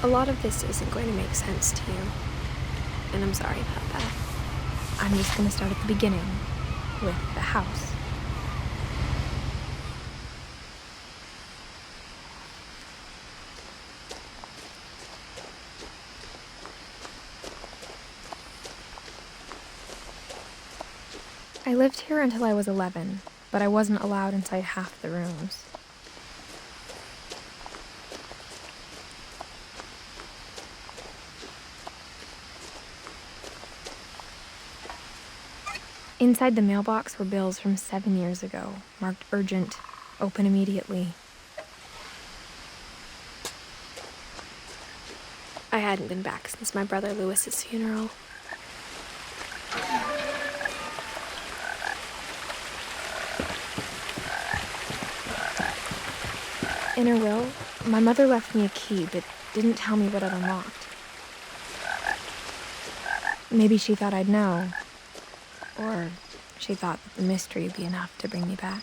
A lot of this isn't going to make sense to you, and I'm sorry about that. I'm just going to start at the beginning, with the house. I lived here until I was 11, but I wasn't allowed inside half the rooms. Inside the mailbox were bills from 7 years ago, marked urgent, open immediately. I hadn't been back since my brother Lewis's funeral. In her will, my mother left me a key, but didn't tell me what it unlocked. Maybe she thought I'd know. Or she thought that the mystery would be enough to bring me back.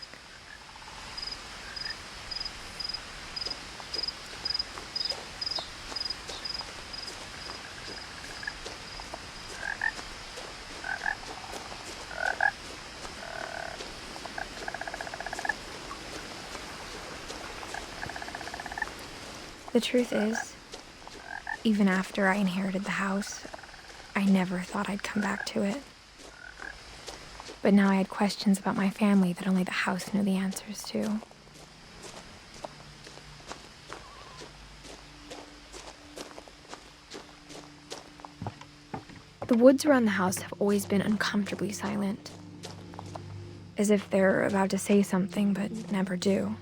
The truth is, even after I inherited the house, I never thought I'd come back to it. But now I had questions about my family that only the house knew the answers to. The woods around the house have always been uncomfortably silent, as if they're about to say something but never do.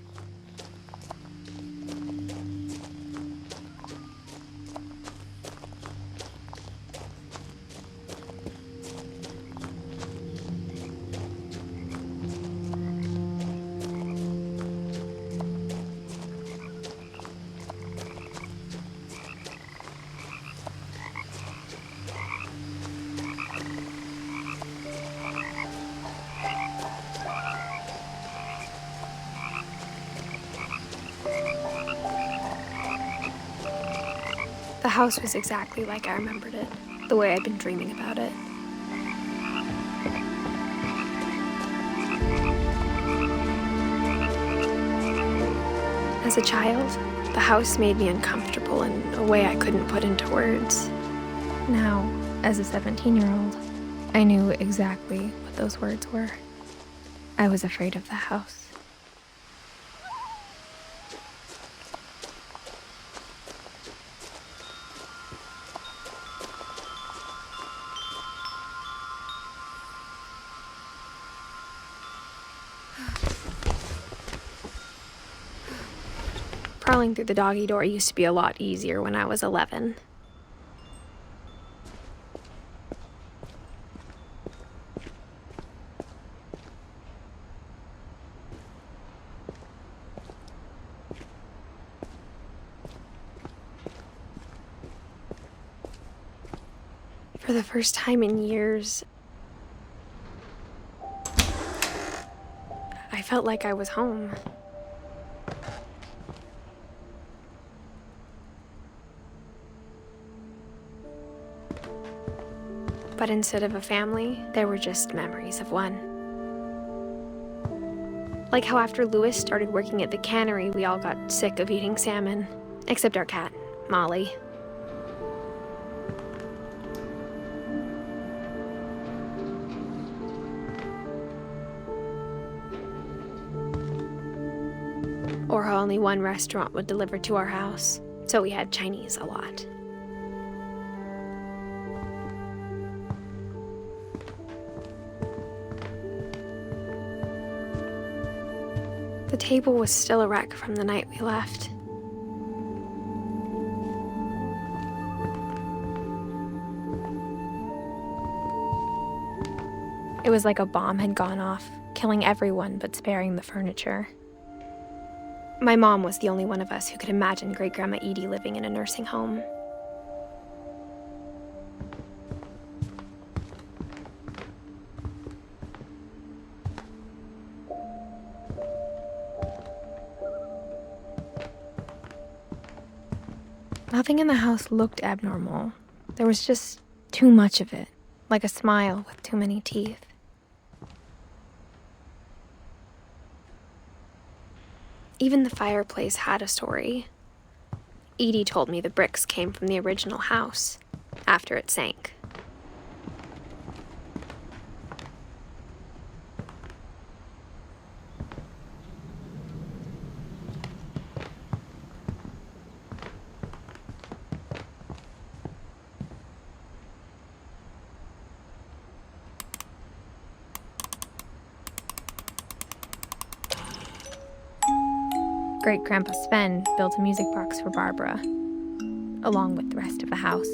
The house was exactly like I remembered it, the way I'd been dreaming about it. As a child, the house made me uncomfortable in a way I couldn't put into words. Now, as a 17-year-old, I knew exactly what those words were. I was afraid of the house. Crawling through the doggy door used to be a lot easier when I was 11. For the first time in years, I felt like I was home. But instead of a family, there were just memories of one. Like how after Lewis started working at the cannery, we all got sick of eating salmon. Except our cat, Molly. Or how only one restaurant would deliver to our house, so we had Chinese a lot. The table was still a wreck from the night we left. It was like a bomb had gone off, killing everyone but sparing the furniture. My mom was the only one of us who could imagine Great-Grandma Edie living in a nursing home. Nothing in the house looked abnormal. There was just too much of it, like a smile with too many teeth. Even the fireplace had a story. Edie told me the bricks came from the original house, after it sank. Great-Grandpa Sven built a music box for Barbara, along with the rest of the house.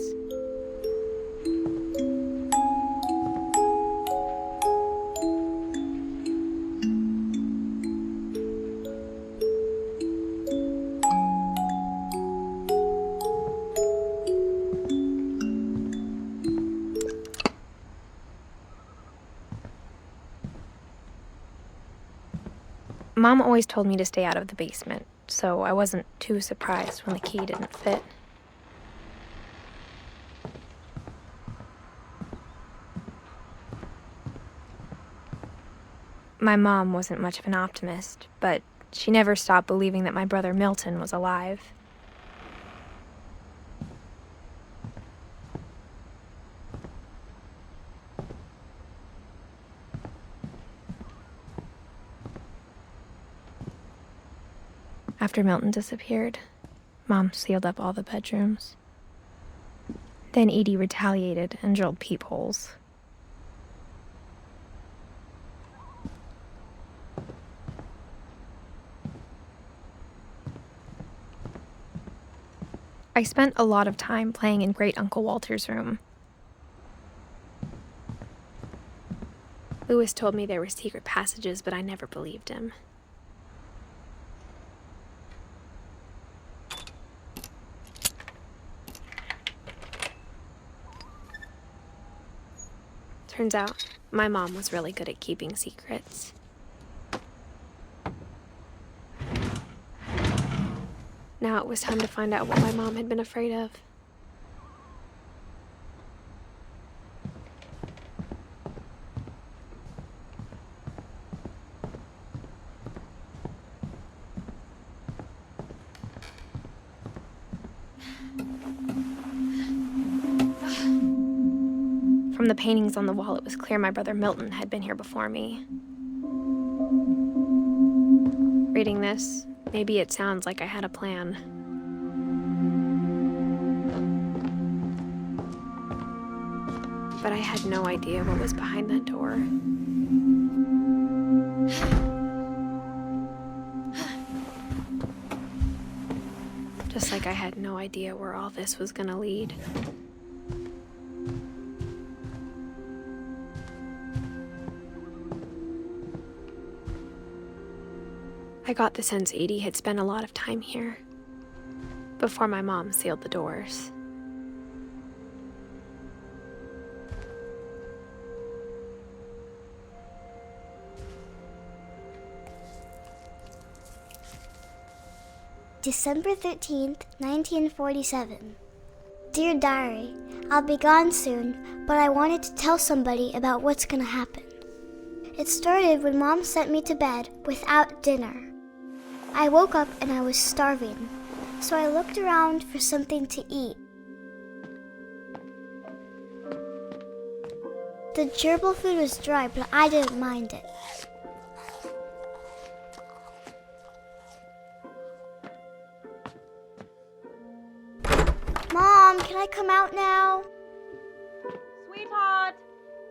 Mom always told me to stay out of the basement, so I wasn't too surprised when the key didn't fit. My mom wasn't much of an optimist, but she never stopped believing that my brother Milton was alive. After Milton disappeared, Mom sealed up all the bedrooms. Then Edie retaliated and drilled peepholes. I spent a lot of time playing in Great Uncle Walter's room. Lewis told me there were secret passages, but I never believed him. Turns out, my mom was really good at keeping secrets. Now it was time to find out what my mom had been afraid of. From the paintings on the wall, it was clear my brother Milton had been here before me. Reading this, maybe it sounds like I had a plan. But I had no idea what was behind that door. Just like I had no idea where all this was gonna lead. I got the sense Edie had spent a lot of time here, before my mom sealed the doors. December 13th, 1947. Dear Diary, I'll be gone soon, but I wanted to tell somebody about what's gonna happen. It started when Mom sent me to bed without dinner. I woke up and I was starving, so I looked around for something to eat. The gerbil food was dry, but I didn't mind it. Mom, can I come out now? Sweetheart,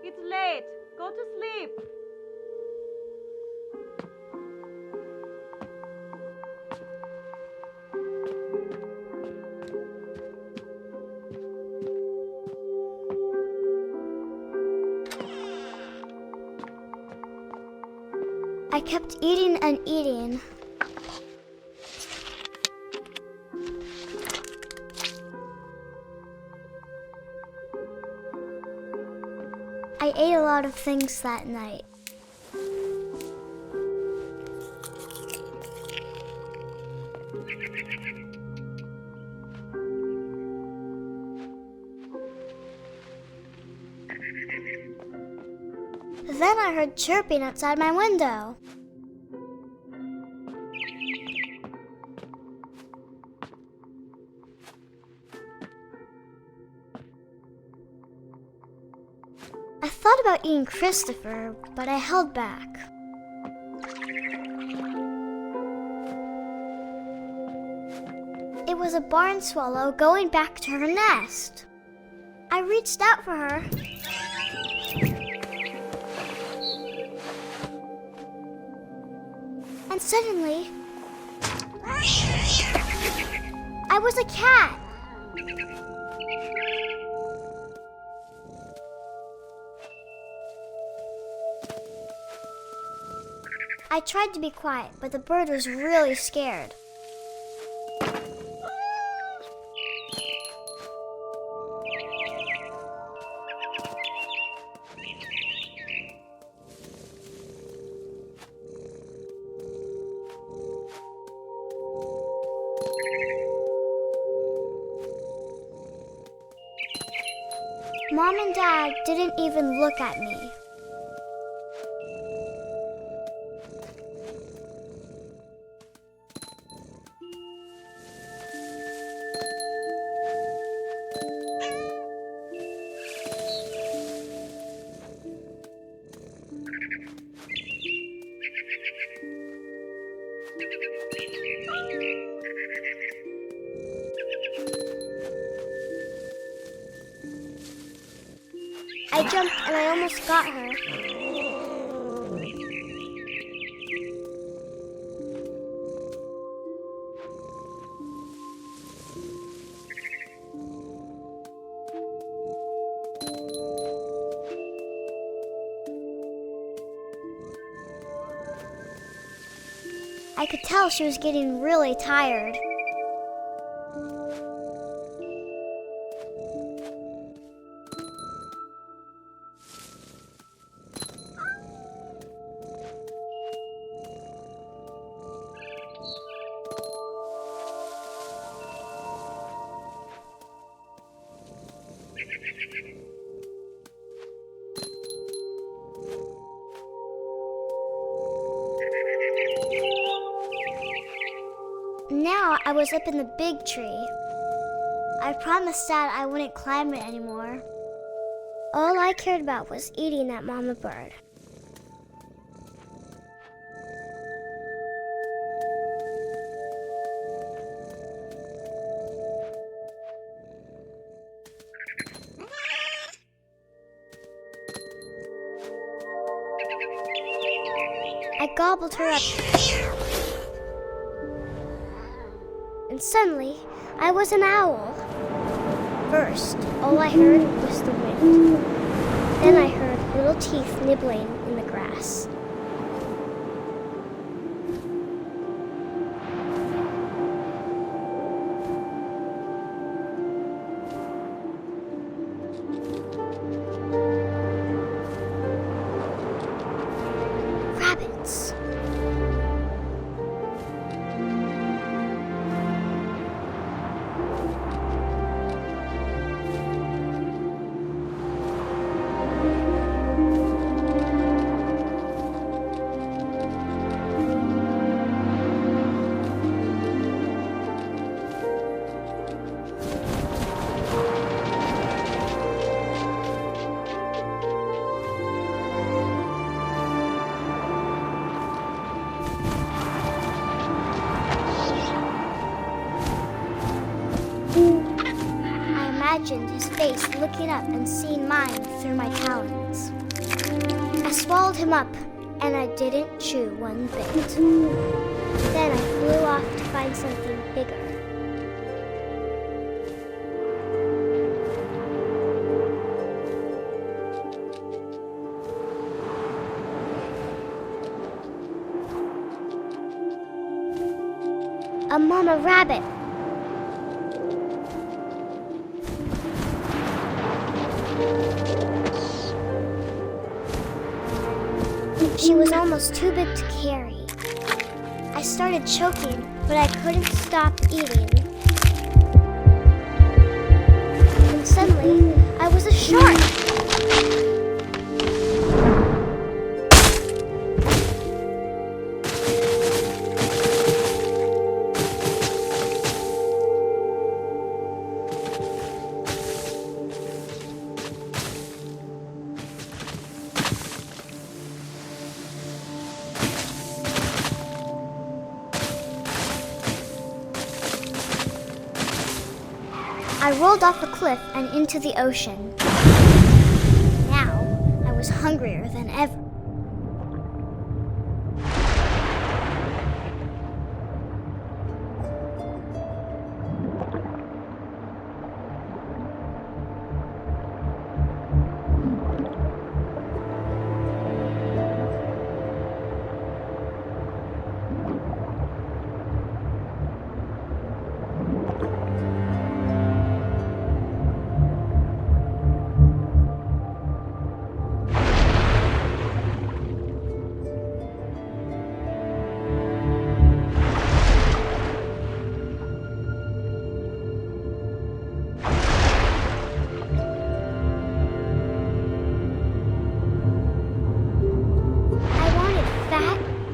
it's late. Go to sleep. I kept eating and eating. I ate a lot of things that night. Then I heard chirping outside my window. I thought about eating Christopher, but I held back. It was a barn swallow going back to her nest. I reached out for her. And suddenly, I was a cat. I tried to be quiet, but the bird was really scared. Mom and Dad didn't even look at me. I jumped and I almost got her. I could tell she was getting really tired. Now I was up in the big tree. I promised Dad I wouldn't climb it anymore. All I cared about was eating that mama bird. I gobbled her up. And suddenly, I was an owl. First, all I heard was the wind. Then I heard little teeth nibbling in the grass. Rabbits. I imagined his face looking up and seeing mine through my talons. I swallowed him up, and I didn't chew one bit. Then I flew off to find something bigger. A mama rabbit. She was almost too big to carry. I started choking, but I couldn't stop eating. And suddenly, I was a shark. I rolled off a cliff and into the ocean. Now, I was hungrier than ever.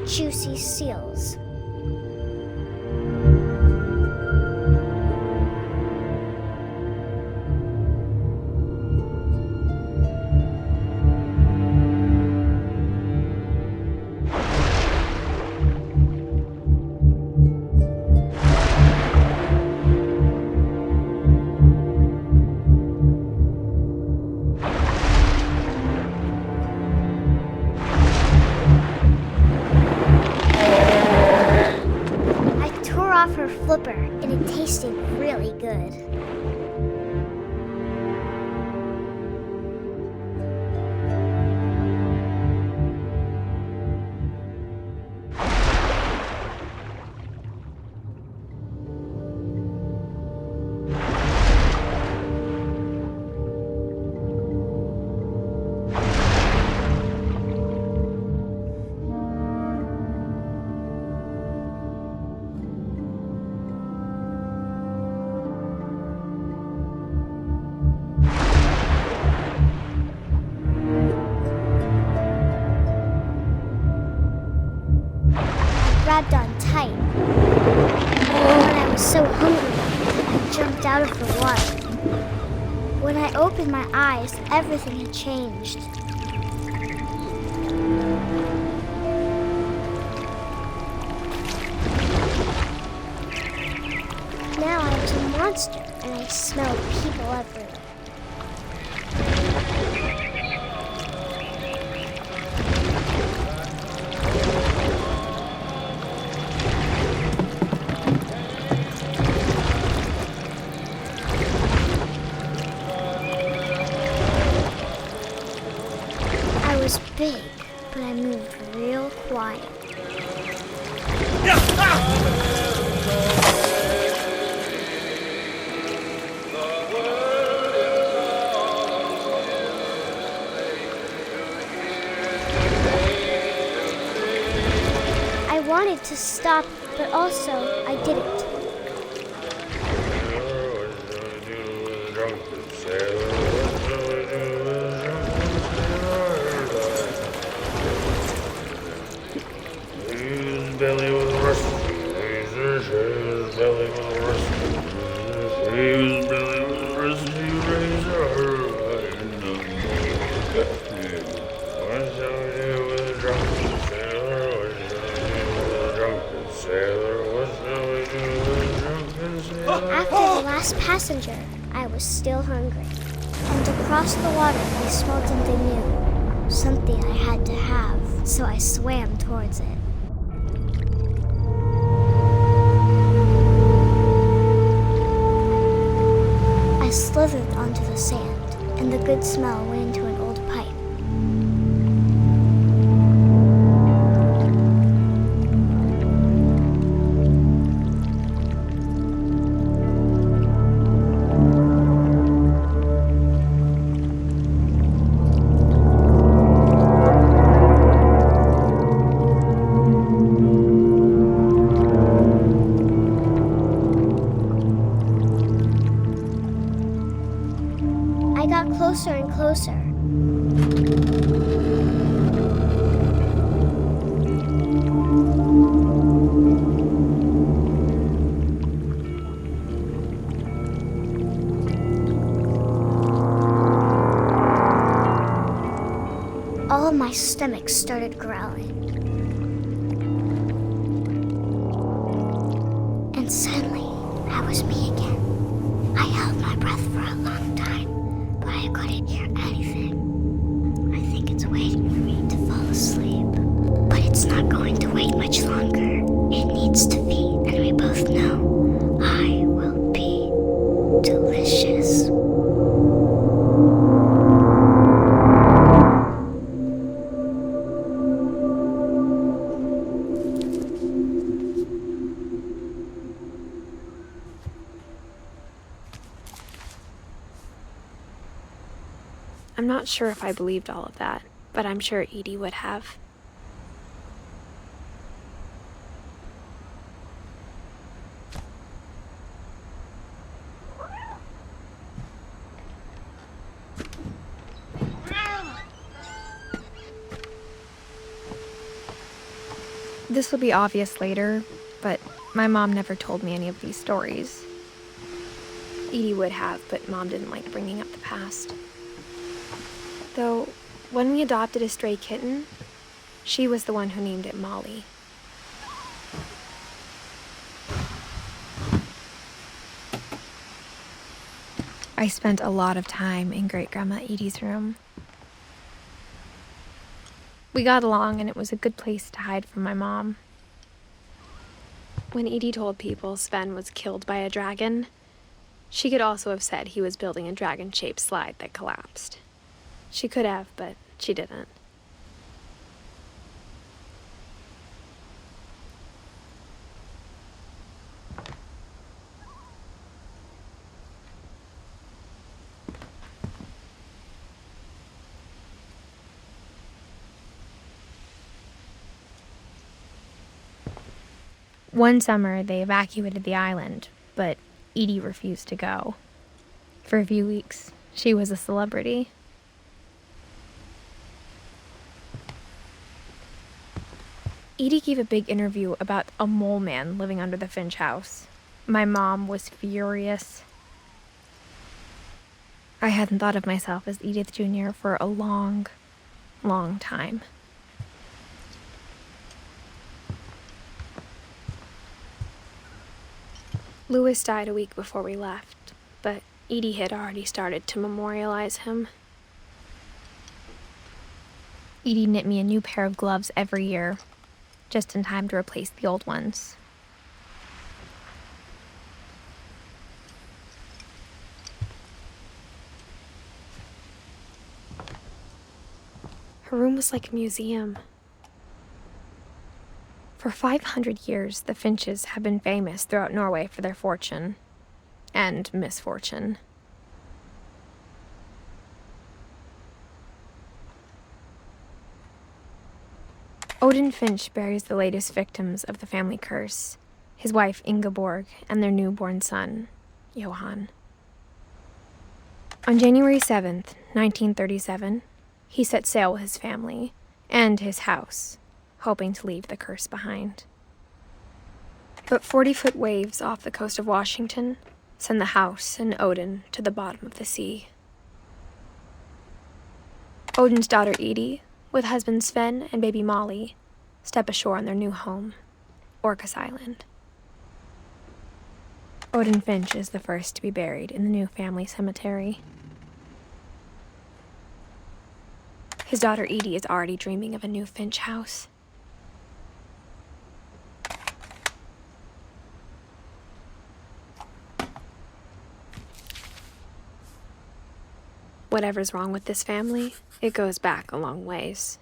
Juicy seals. Her flipper, and it tasted really good. Grabbed on tight. When I was so hungry, I jumped out of the water. When I opened my eyes, everything had changed. Now I was a monster, and I smelled people everywhere. I was big, but I moved real quiet. I wanted to stop, but also I didn't. Belly with a rusty razor, belly with a rusty razor, belly with a rusty razor. What shall we do with a drunken sailor? What shall we do with a drunken sailor? What shall we do with a drunken sailor? After the last passenger, I was still hungry. And across the water, I smelled something new. Something I had to have, so I swam towards it. I slithered onto the sand, and the good smell went into an old pipe. I got closer and closer. All of my stomach started growling. And suddenly, I was me again. I held my breath for a long time, but I couldn't hear anything. I think it's waiting for me to fall asleep. But it's not going to wait much longer. It needs to feed, and we both know I will be delicious. I'm not sure if I believed all of that, but I'm sure Edie would have. This will be obvious later, but my mom never told me any of these stories. Edie would have, but Mom didn't like bringing up the past. Though, when we adopted a stray kitten, she was the one who named it Molly. I spent a lot of time in Great-Grandma Edie's room. We got along, and it was a good place to hide from my mom. When Edie told people Sven was killed by a dragon, she could also have said he was building a dragon-shaped slide that collapsed. She could have, but she didn't. One summer, they evacuated the island, but Edie refused to go. For a few weeks, she was a celebrity. Edie gave a big interview about a mole man living under the Finch house. My mom was furious. I hadn't thought of myself as Edith Jr. for a long, long time. Louis died a week before we left, but Edie had already started to memorialize him. Edie knit me a new pair of gloves every year, just in time to replace the old ones. Her room was like a museum. For 500 years, the Finches have been famous throughout Norway for their fortune and misfortune. Odin Finch buries the latest victims of the family curse, his wife Ingeborg and their newborn son, Johan. On January 7th, 1937, he set sail with his family and his house, hoping to leave the curse behind. But 40-foot waves off the coast of Washington send the house and Odin to the bottom of the sea. Odin's daughter Edie, with husband Sven and baby Molly, step ashore on their new home, Orcas Island. Odin Finch is the first to be buried in the new family cemetery. His daughter Edie is already dreaming of a new Finch house. Whatever's wrong with this family, it goes back a long ways.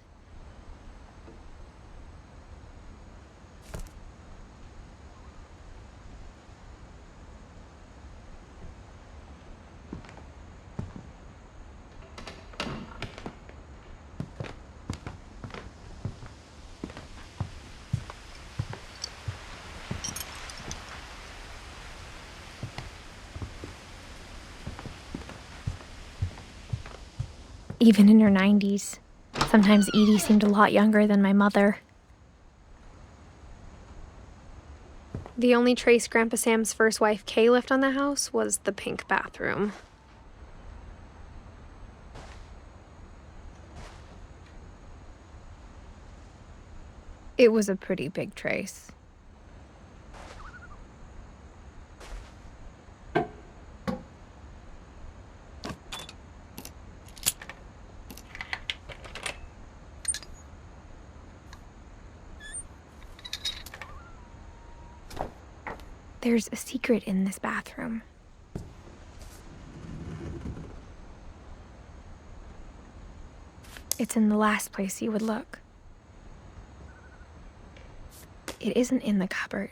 Even in her 90s, sometimes Edie seemed a lot younger than my mother. The only trace Grandpa Sam's first wife Kay left on the house was the pink bathroom. It was a pretty big trace. There's a secret in this bathroom. It's in the last place you would look. It isn't in the cupboard.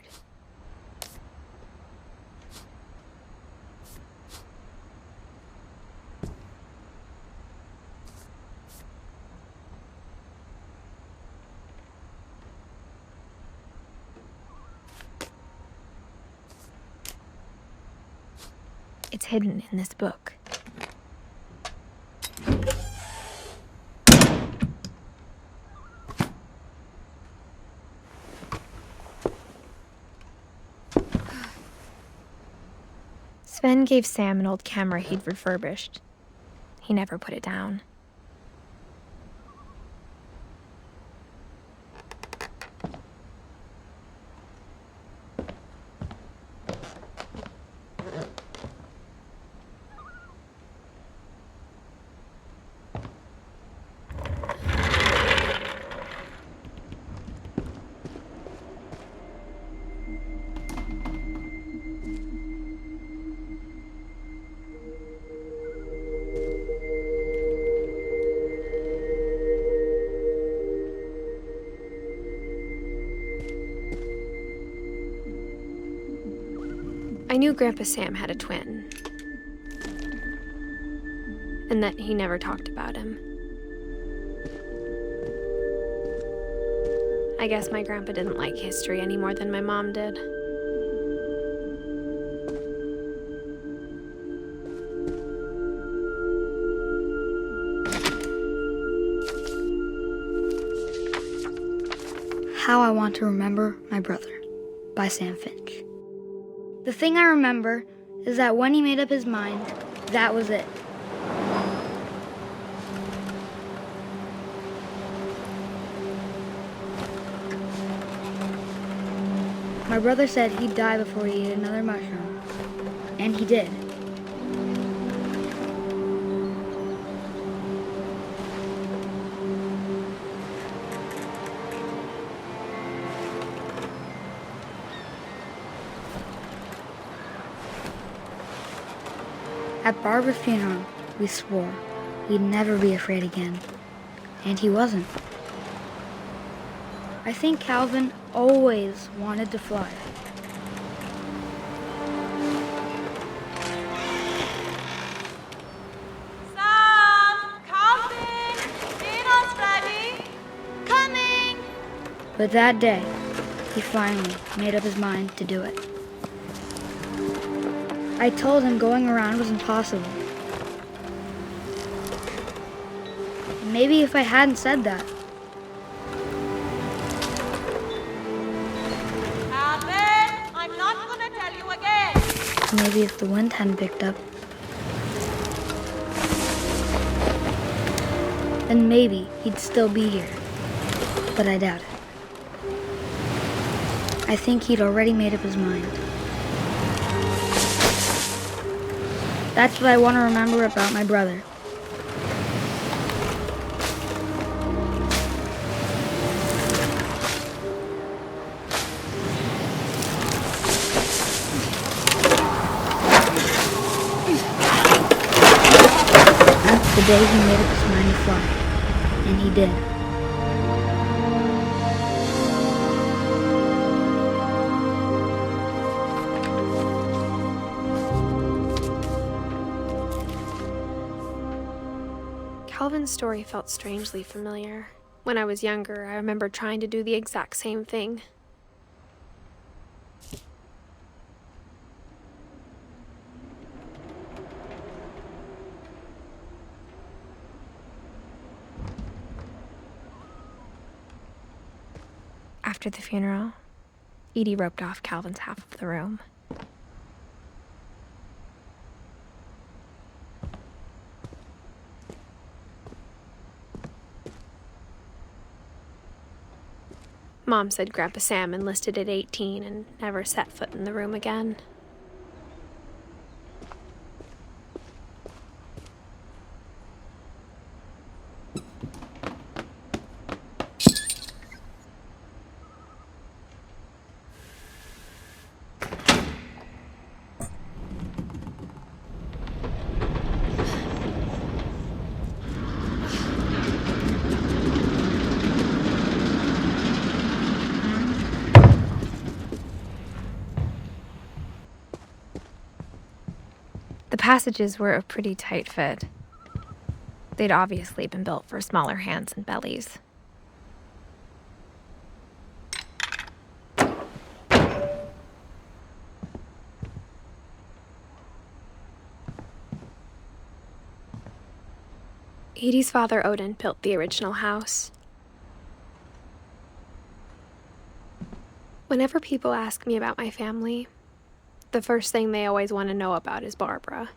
It's hidden in this book. Sven gave Sam an old camera he'd refurbished. He never put it down. I knew Grandpa Sam had a twin, and that he never talked about him. I guess my grandpa didn't like history any more than my mom did. How I Want to Remember My Brother by Sam Finch. The thing I remember is that when he made up his mind, that was it. My brother said he'd die before he ate another mushroom, and he did. At Barbara's funeral, we swore we'd never be afraid again, and he wasn't. I think Calvin always wanted to fly. Sam, come in. Dinner's ready. Coming! But that day, he finally made up his mind to do it. I told him going around was impossible. Maybe if I hadn't said that, Abre, I'm not gonna tell you again. maybe if the wind hadn't picked up, then maybe he'd still be here. But I doubt it. I think he'd already made up his mind. That's what I want to remember about my brother. That's the day he made up his mind to fly. And he did. Calvin's story felt strangely familiar. When I was younger, I remember trying to do the exact same thing. After the funeral, Edie roped off Calvin's half of the room. Mom said Grandpa Sam enlisted at 18 and never set foot in the room again. The passages were a pretty tight fit. They'd obviously been built for smaller hands and bellies. Edie's father, Odin, built the original house. Whenever people ask me about my family, the first thing they always want to know about is Barbara.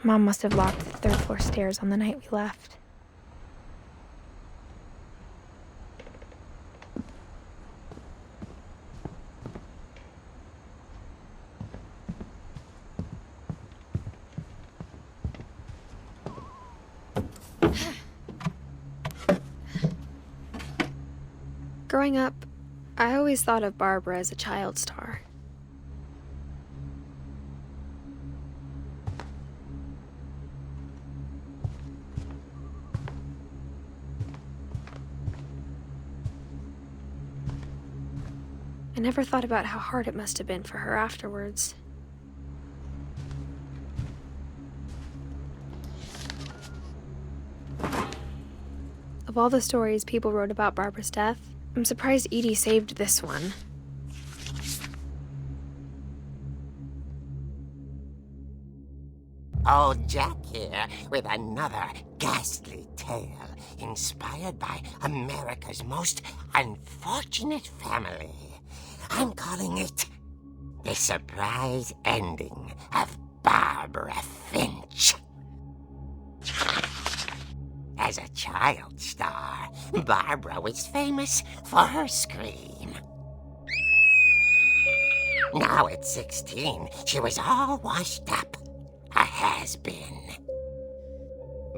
Mom must have locked the third floor stairs on the night we left. Growing up, I always thought of Barbara as a child star. I never thought about how hard it must have been for her afterwards. Of all the stories people wrote about Barbara's death, I'm surprised Edie saved this one. Old Jack here with another ghastly tale inspired by America's most unfortunate family. I'm calling it The Surprise Ending of Barbara Finch. As a child star, Barbara was famous for her scream. Now at 16, she was all washed up, a has-been.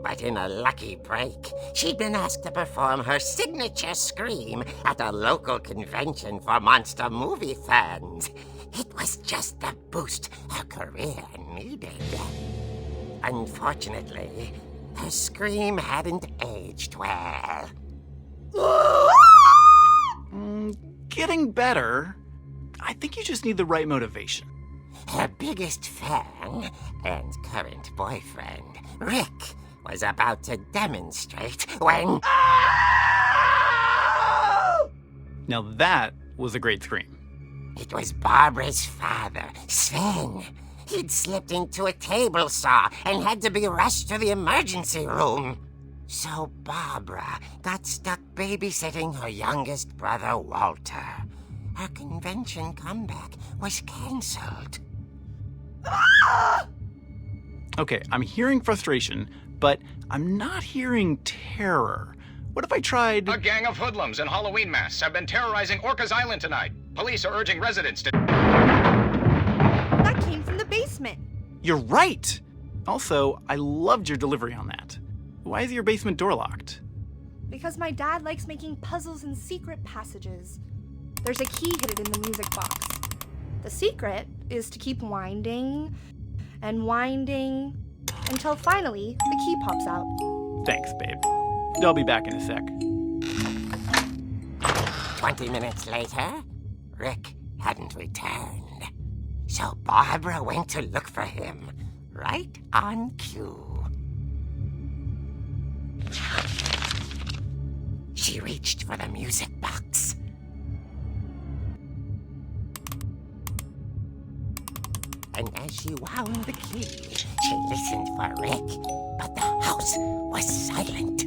But in a lucky break, she'd been asked to perform her signature scream at a local convention for monster movie fans. It was just the boost her career needed. Unfortunately, her scream hadn't aged well. Getting better. I think you just need the right motivation. Her biggest fan and current boyfriend, Rick, was about to demonstrate when... Now that was a great scream. It was Barbara's father, Sven. He'd slipped into a table saw and had to be rushed to the emergency room. So Barbara got stuck babysitting her youngest brother, Walter. Her convention comeback was cancelled. Okay, I'm hearing frustration, but I'm not hearing terror. What if I tried... A gang of hoodlums in Halloween masks have been terrorizing Orcas Island tonight. Police are urging residents to... That came from the basement. You're right! Also, I loved your delivery on that. Why is your basement door locked? Because my dad likes making puzzles and secret passages. There's a key hidden in the music box. The secret is to keep winding and winding until finally the key pops out. Thanks, babe. I'll be back in a sec. 20 minutes later, Rick hadn't returned. So Barbara went to look for him, right on cue. She reached for the music box. And as she wound the key, she listened for Rick, but the house was silent.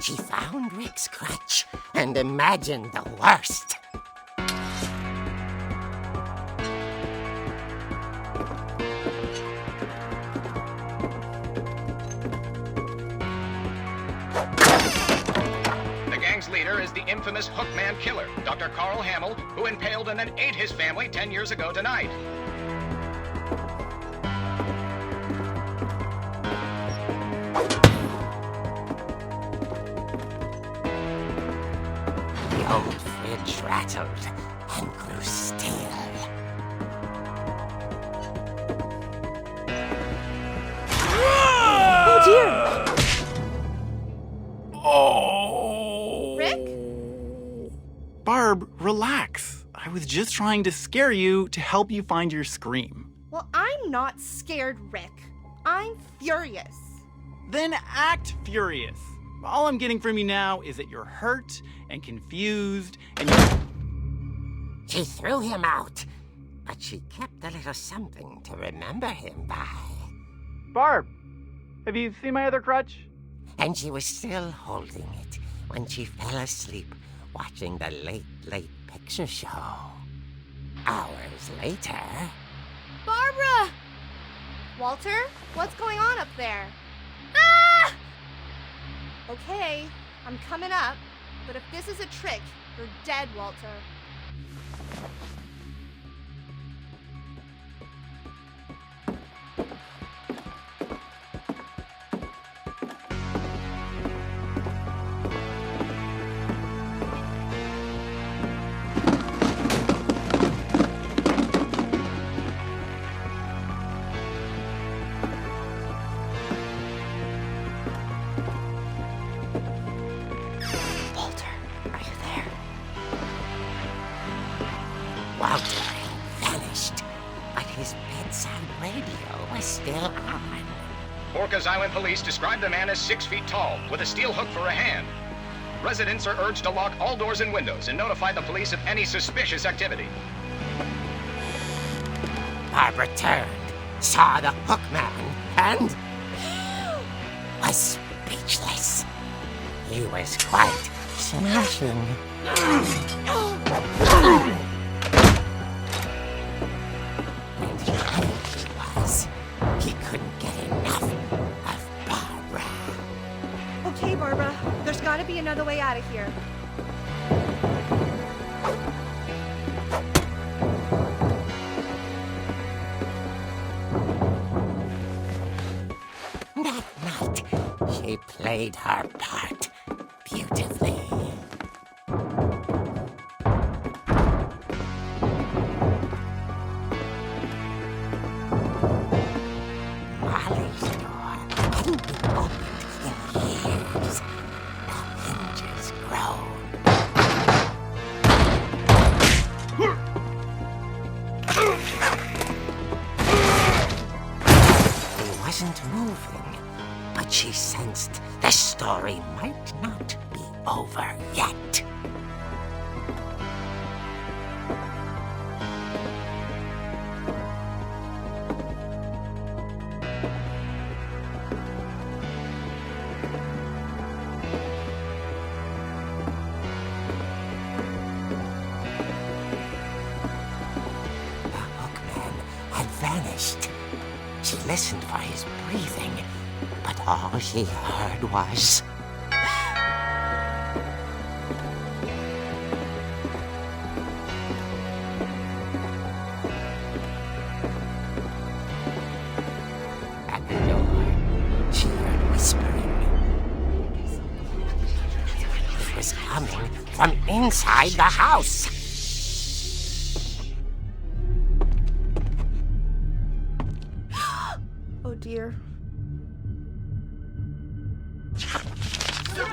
She found Rick's crutch and imagined the worst. leader is the infamous Hookman killer, Dr. Carl Hamill, who impaled and then ate his family 10 years ago tonight. The old fridge rattled and grew still. Oh dear! Oh! Rick? Barb, relax. I was just trying to scare you to help you find your scream. Well, I'm not scared, Rick. I'm furious. Then act furious. All I'm getting from you now is that you're hurt and confused and you're... She threw him out, but she kept a little something to remember him by. Barb, have you seen my other crutch? And she was still holding it when she fell asleep watching the late picture show. Hours later... Barbara! Walter, what's going on up there? Ah! Okay, I'm coming up, but if this is a trick, you're dead, Walter. Walter had vanished, but his bedside radio was still on. Orcas Island police describe the man as 6 feet tall, with a steel hook for a hand. Residents are urged to lock all doors and windows and notify the police of any suspicious activity. Barbara turned, saw the hook man, and was speechless. He was quite smashing. And he was. He couldn't get enough of Barbara. Okay, Barbara, there's gotta be another way out of here. That night, she played her part beautifully. Molly's door hadn't been opened in years. The hinges groaned. He wasn't moving, but she sensed the story might not be over yet. The hookman had vanished. She listened for his breathing, but all she heard was... At the door, she heard whispering. It was coming from inside the house. Oh dear. The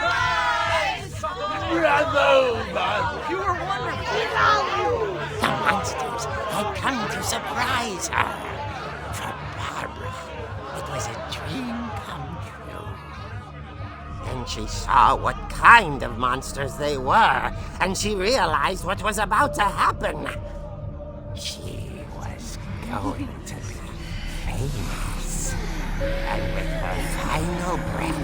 monsters had come to surprise her. For Barbara, it was a dream come true. Then she saw what kind of monsters they were, and she realized what was about to happen. She was going to be famous. And with her final breath,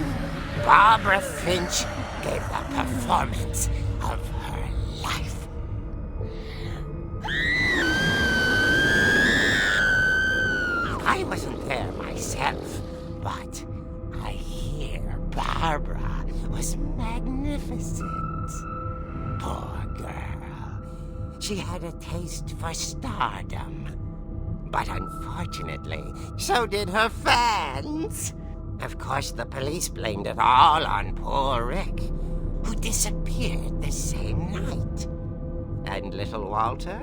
Barbara Finch gave the performance of her life. I wasn't there myself, but I hear Barbara was magnificent. Poor girl. She had a taste for stardom. But unfortunately, so did her fans. Of course, the police blamed it all on poor Rick, who disappeared the same night. And little Walter,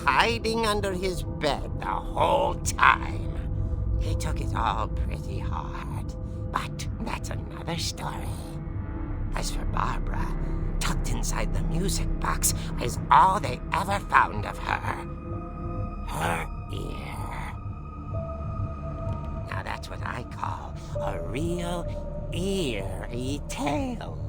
hiding under his bed the whole time. He took it all pretty hard, but that's another story. As for Barbara, tucked inside the music box is all they ever found of her. Her ear. Now that's what I call a real eerie tale.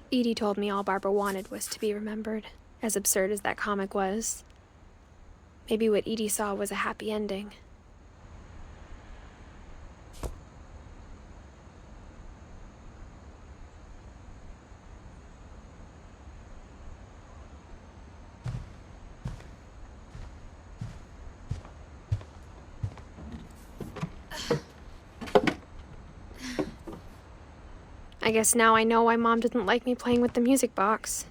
Edie told me all Barbara wanted was to be remembered, as absurd as that comic was. Maybe what Edie saw was a happy ending. I guess now I know why Mom didn't like me playing with the music box.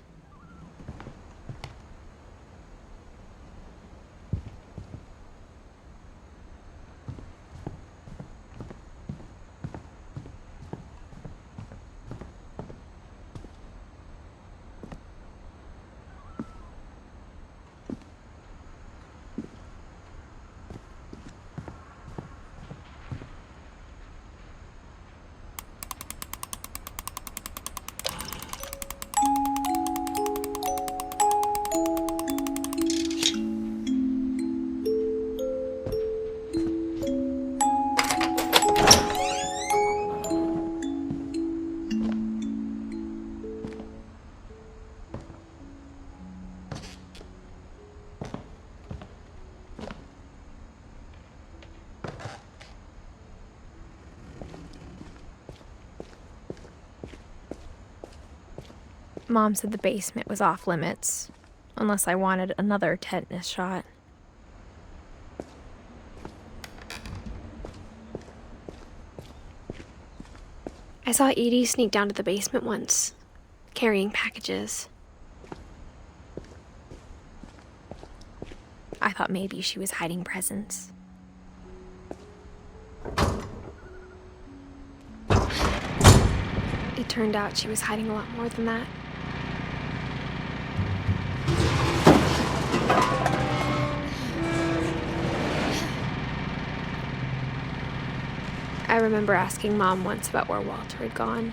Mom said the basement was off limits, unless I wanted another tetanus shot. I saw Edie sneak down to the basement once, carrying packages. I thought maybe she was hiding presents. It turned out she was hiding a lot more than that. I remember asking Mom once about where Walter had gone.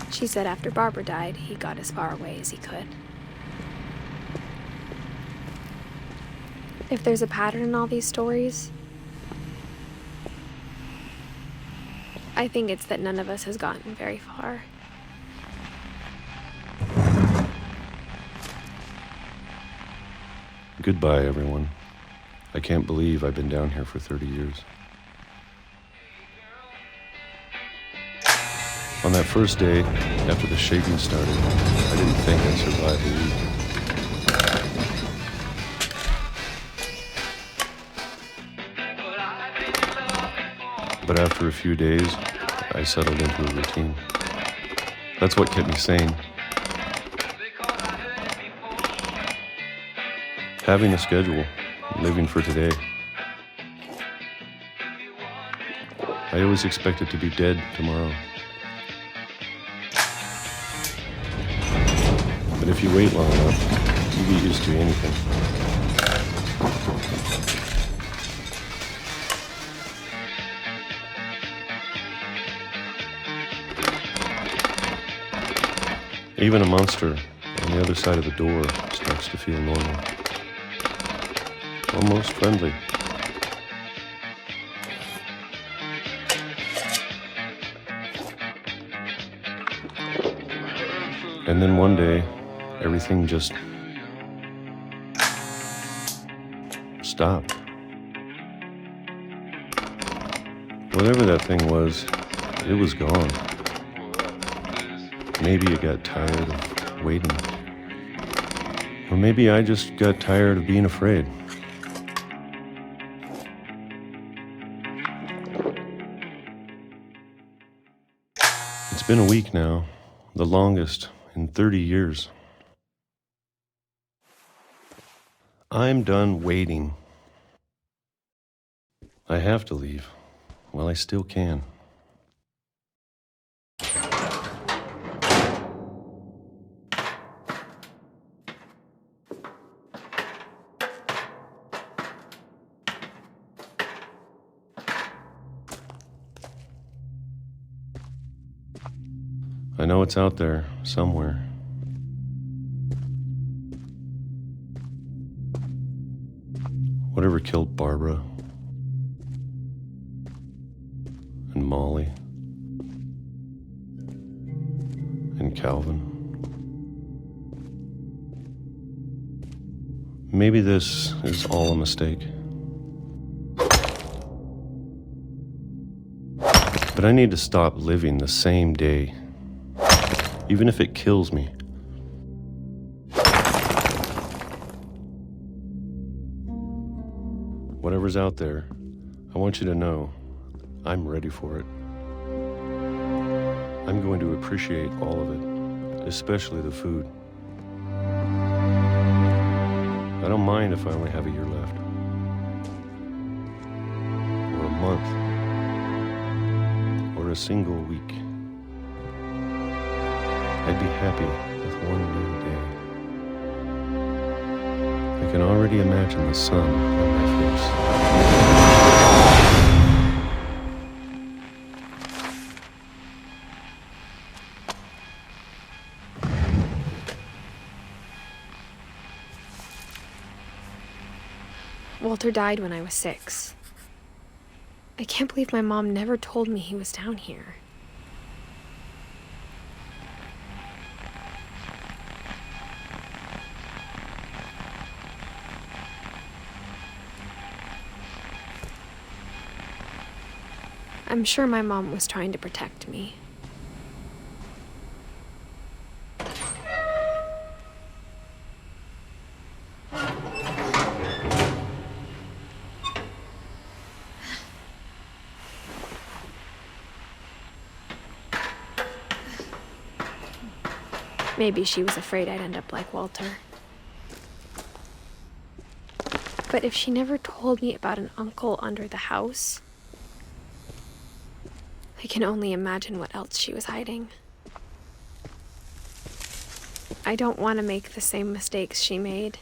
She said after Barbara died, he got as far away as he could. If there's a pattern in all these stories, I think it's that none of us has gotten very far. Goodbye, everyone. I can't believe I've been down here for 30 years. On that first day, after the shaking started, I didn't think I'd survive a week. But after a few days, I settled into a routine. That's what kept me sane. Having a schedule, living for today. I always expected to be dead tomorrow. But if you wait long enough, you get used to anything. Even a monster on the other side of the door starts to feel normal. Almost friendly. And then one day, everything just stopped. Whatever that thing was, it was gone. Maybe you got tired of waiting. Or maybe I just got tired of being afraid. It's been a week now, the longest in 30 years. I'm done waiting. I have to leave while I still can. I know it's out there somewhere. Whatever killed Barbara and Molly and Calvin. Maybe this is all a mistake. But I need to stop living the same day, even if it kills me. Whatever's out there, I want you to know I'm ready for it. I'm going to appreciate all of it, especially the food. I don't mind if I only have a year left, or a month, or a single week. I'd be happy with one new day. I can already imagine the sun on my face. Walter died when I was 6. I can't believe my mom never told me he was down here. I'm sure my mom was trying to protect me. Maybe she was afraid I'd end up like Walter. But if she never told me about an uncle under the house, I can only imagine what else she was hiding. I don't want to make the same mistakes she made.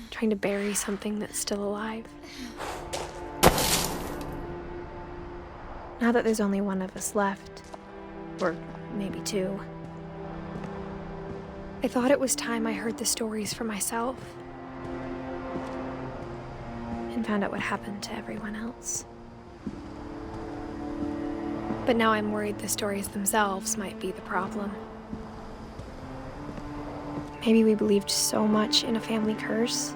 Trying to bury something that's still alive. Now that there's only one of us left, or maybe 2, I thought it was time I heard the stories for myself and found out what happened to everyone else. But now I'm worried the stories themselves might be the problem. Maybe we believed so much in a family curse,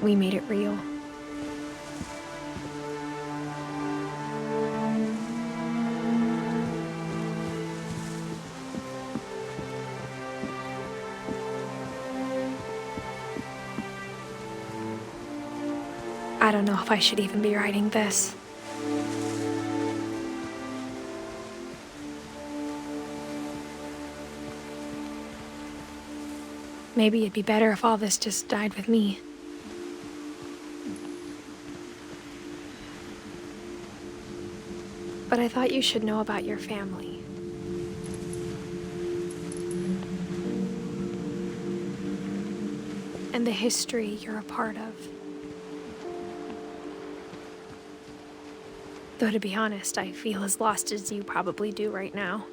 we made it real. I don't know if I should even be writing this. Maybe it'd be better if all this just died with me. But I thought you should know about your family. And the history you're a part of. Though to be honest, I feel as lost as you probably do right now.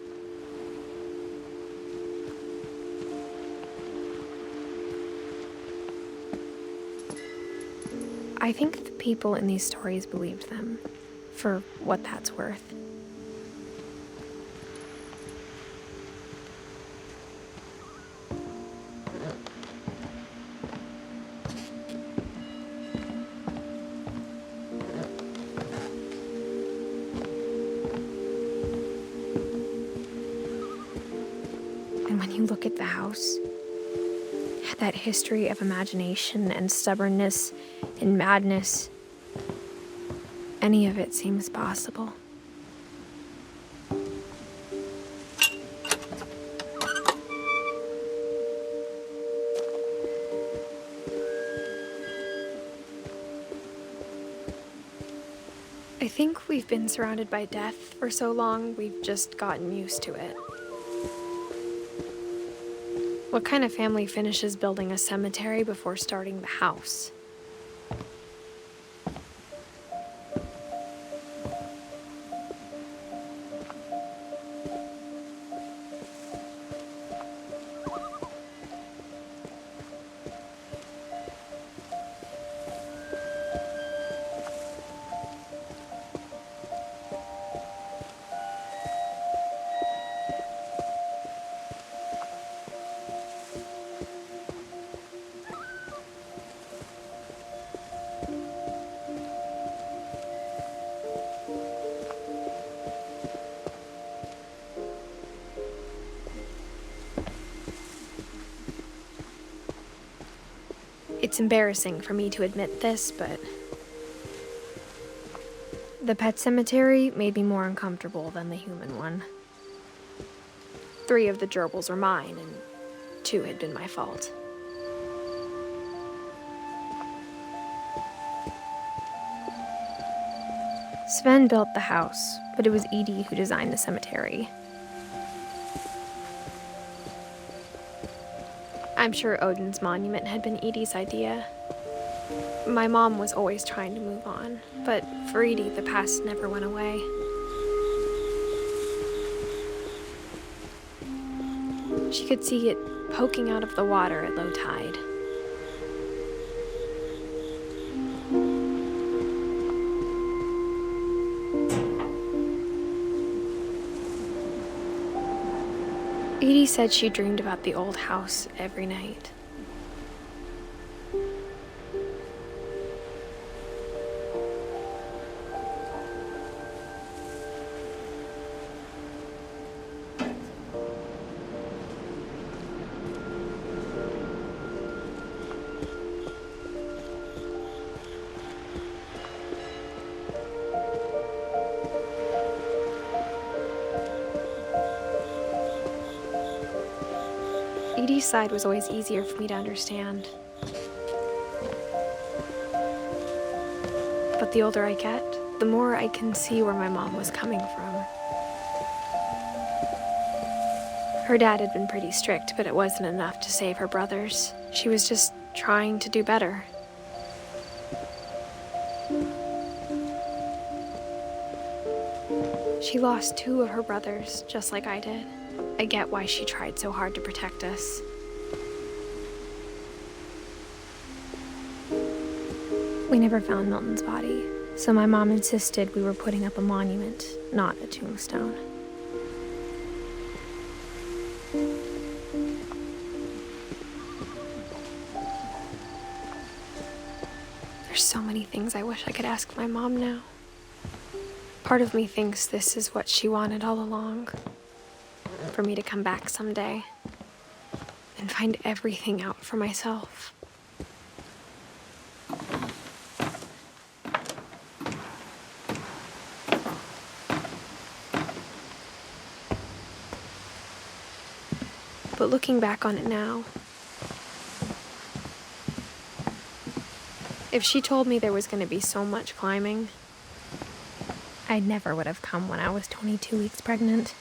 I think the people in these stories believed them, for what that's worth. look at the house, that history of imagination and stubbornness and madness, any of it seems possible. I think we've been surrounded by death for so long, we've just gotten used to it. What kind of family finishes building a cemetery before starting the house? It's embarrassing for me to admit this, but the pet cemetery made me more uncomfortable than the human one. 3 of the gerbils were mine, and 2 had been my fault. Sven built the house, but it was Edith who designed the cemetery. I'm sure Odin's monument had been Edith's idea. My mom was always trying to move on, but for Edith, the past never went away. She could see it poking out of the water at low tide. Edith said she dreamed about the old house every night. Edith's side was always easier for me to understand. But the older I get, the more I can see where my mom was coming from. Her dad had been pretty strict, but it wasn't enough to save her brothers. She was just trying to do better. She lost 2 of her brothers, just like I did. I get why she tried so hard to protect us. We never found Milton's body, so my mom insisted we were putting up a monument, not a tombstone. There's so many things I wish I could ask my mom now. Part of me thinks this is what she wanted all along. For me to come back someday and find everything out for myself. But looking back on it now, if she told me there was going to be so much climbing, I never would have come when I was 22 weeks pregnant.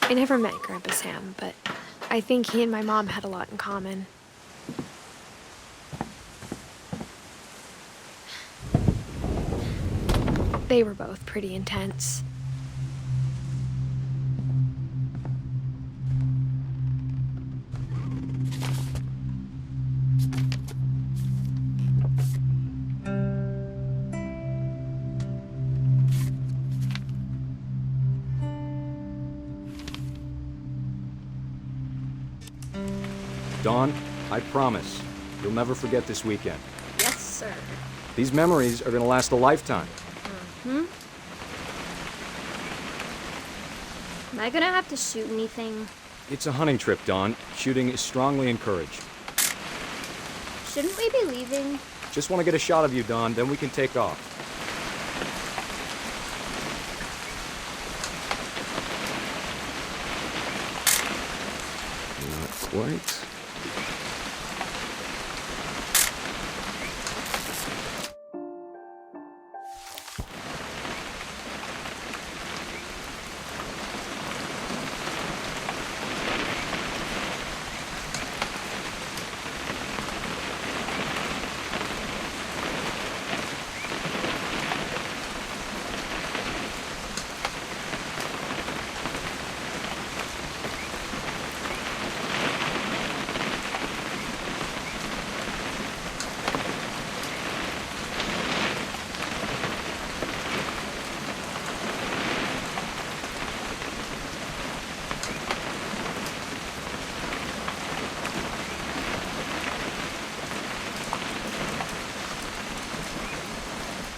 I never met Grandpa Sam, but I think he and my mom had a lot in common. They were both pretty intense. Dawn, I promise, you'll never forget this weekend. Yes, sir. These memories are gonna last a lifetime. Hmm? Am I gonna have to shoot anything? It's a hunting trip, Dawn. Shooting is strongly encouraged. Shouldn't we be leaving? Just want to get a shot of you, Dawn, then we can take off. Not quite.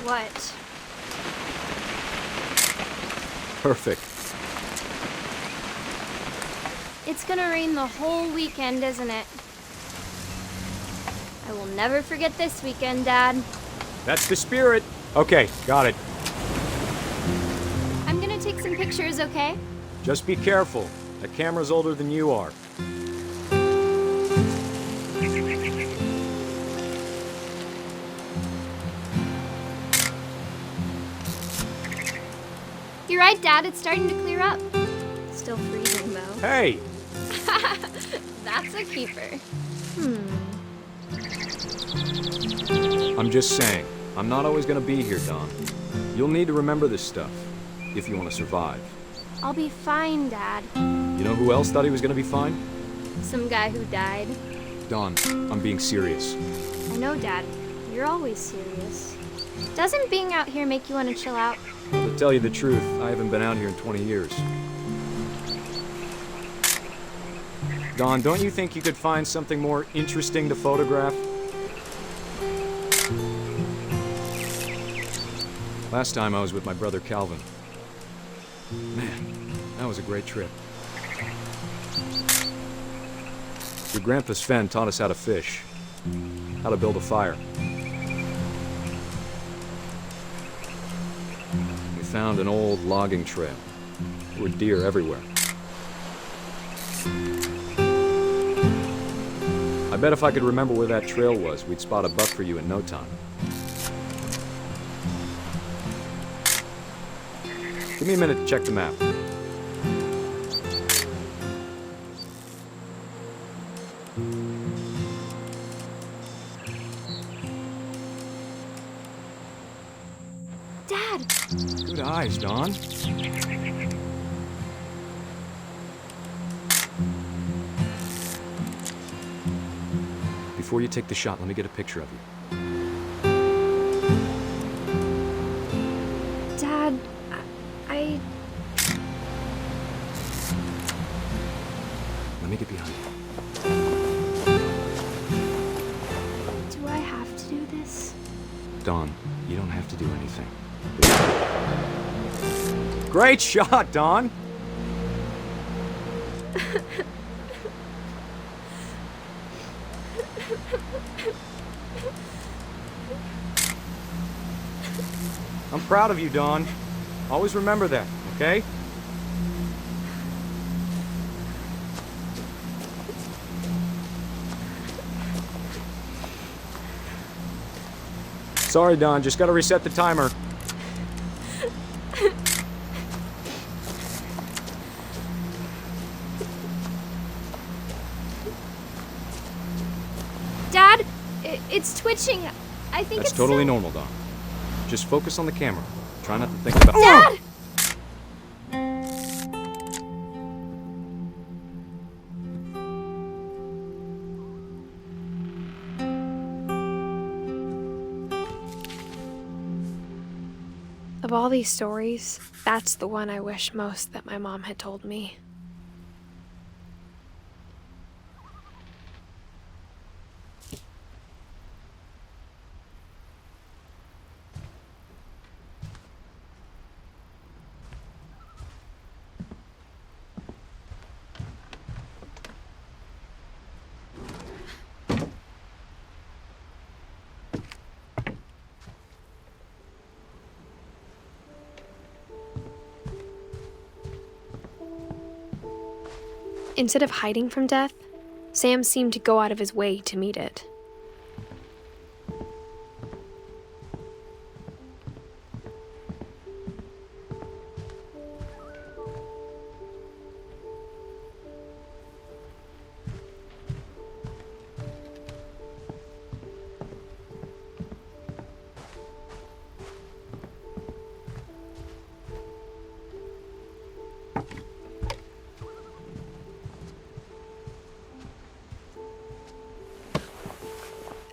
What? Perfect. It's gonna rain the whole weekend, isn't it? I will never forget this weekend, Dad. That's the spirit. Okay, got it. I'm gonna take some pictures, okay? Just be careful. The camera's older than you are. You're right, Dad. It's starting to clear up. Still freezing, though. Hey! That's a keeper. I'm just saying, I'm not always gonna be here, Dawn. You'll need to remember this stuff, if you want to survive. I'll be fine, Dad. You know who else thought he was gonna be fine? Some guy who died. Dawn, I'm being serious. I know, Dad. You're always serious. Doesn't being out here make you want to chill out? To tell you the truth, I haven't been out here in 20 years. Dawn, don't you think you could find something more interesting to photograph? Last time I was with my brother Calvin. Man, that was a great trip. Your grandpa Sven taught us how to fish, how to build a fire. We found an old logging trail. There were deer everywhere. I bet if I could remember where that trail was, we'd spot a buck for you in no time. Give me a minute to check the map. Dad! Good eyes, Dawn. Before you take the shot, let me get a picture of you. Dad, I... Let me get behind you. Do I have to do this? Dawn, you don't have to do anything. Great shot, Dawn! I'm proud of you, Dawn. Always remember that, okay? Sorry, Dawn, just gotta reset the timer. Dad, it's twitching. I think That's it's totally still... normal, Dawn. Just focus on the camera. Try not to think about... Dad! Of all these stories, that's the one I wish most that my mom had told me. Instead of hiding from death, Sam seemed to go out of his way to meet it.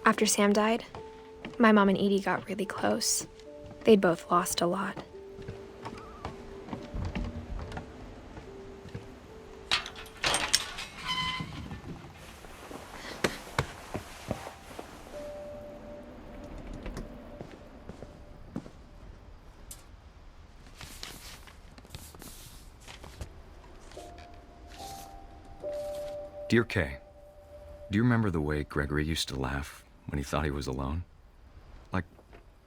After Sam died, my mom and Edie got really close. They'd both lost a lot. Dear Kay, do you remember the way Gregory used to laugh when he thought he was alone? Like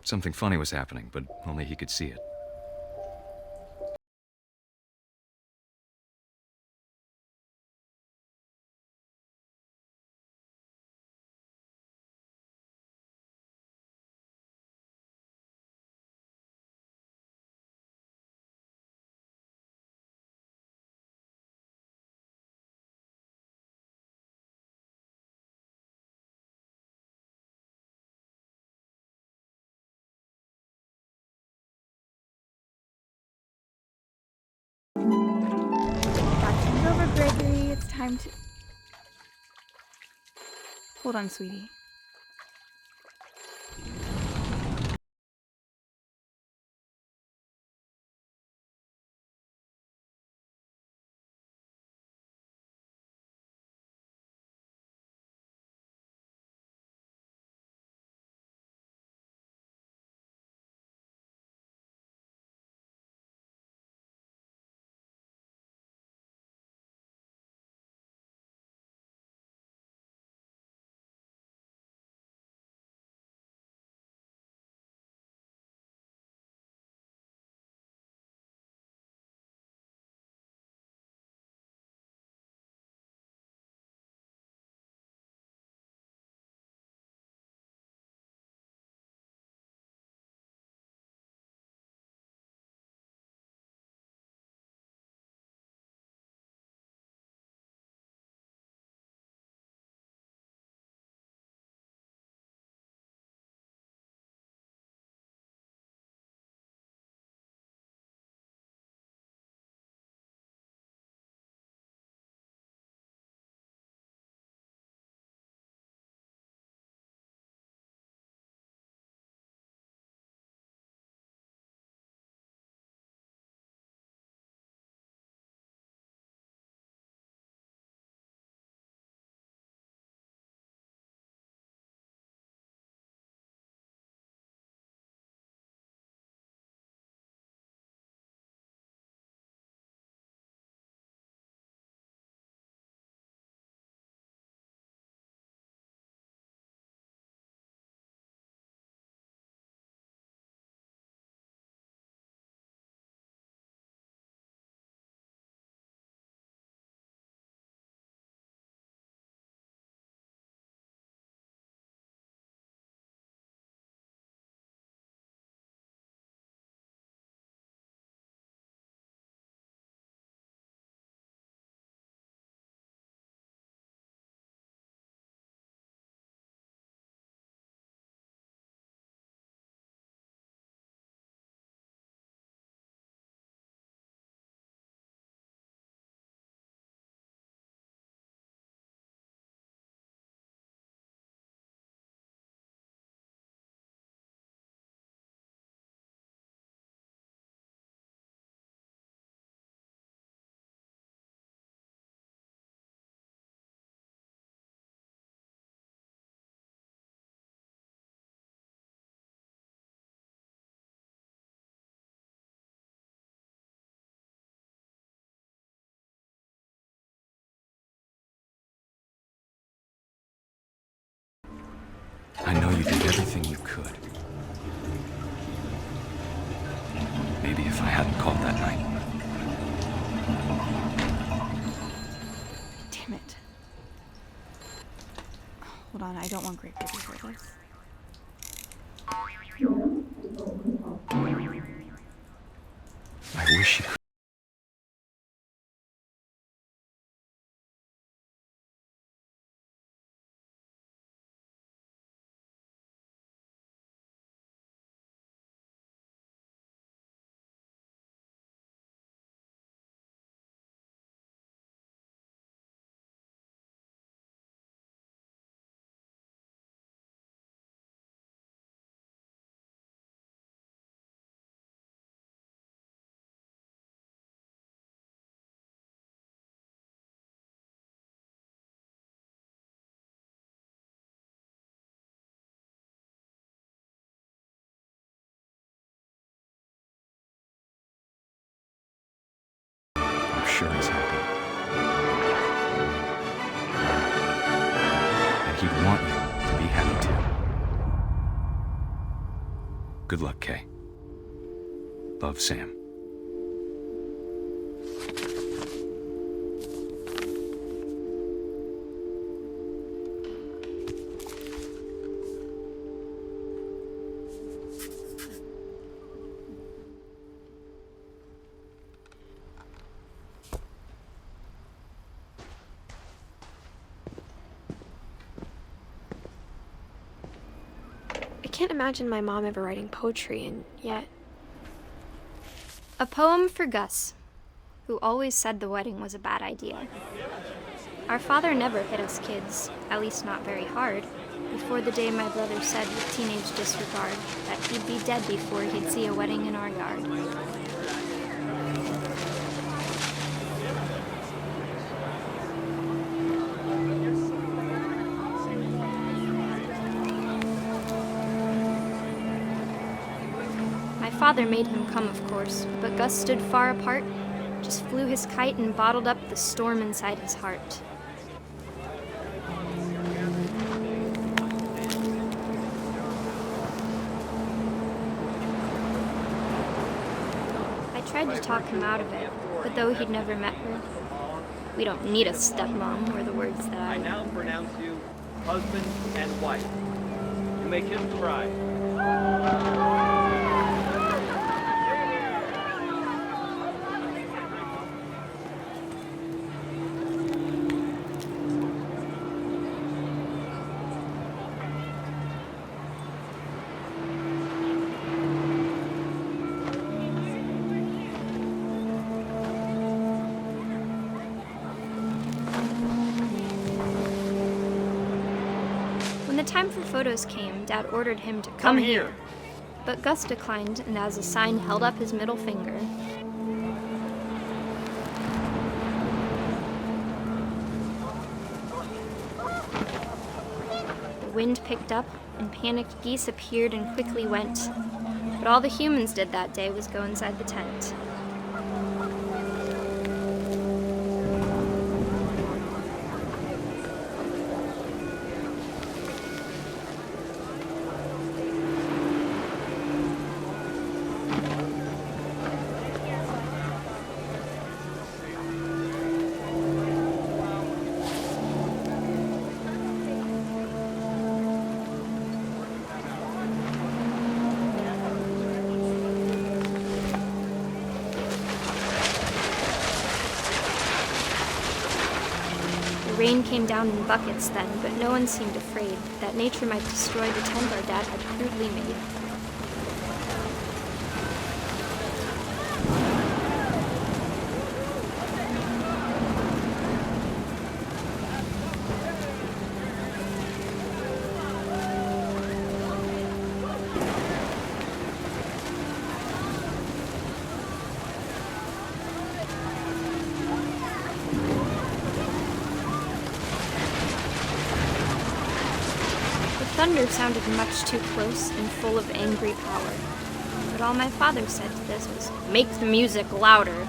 something funny was happening, but only he could see it. Watching over Gregory, it's time to... Hold on, sweetie. I know you did everything you could. Maybe if I hadn't called that night. Hold on, I don't want Gregory to hear this. I wish you could. I'm sure he's happy. And he'd want you to be happy too. Good luck, Kay. Love, Sam. I can't imagine my mom ever writing poetry, and yet... A poem for Gus, who always said the wedding was a bad idea. Our father never hit us kids, at least not very hard, before the day my brother said with teenage disregard that he'd be dead before he'd see a wedding in our yard. My father made him come, of course, but Gus stood far apart, just flew his kite and bottled up the storm inside his heart. I tried to talk him out of it, but though he'd never met her, "We don't need a stepmom," were the words that I now pronounce you husband and wife. You may kiss the bride. When the time for photos came, Dad ordered him to come here. But Gus declined, and as a sign held up his middle finger. The wind picked up, and panicked geese appeared and quickly went. But all the humans did that day was go inside the tent. The rain came down in buckets then, but no one seemed afraid that nature might destroy the tent our dad had crudely made. Thunder sounded much too close and full of angry power. But all my father said to this was, "Make the music louder."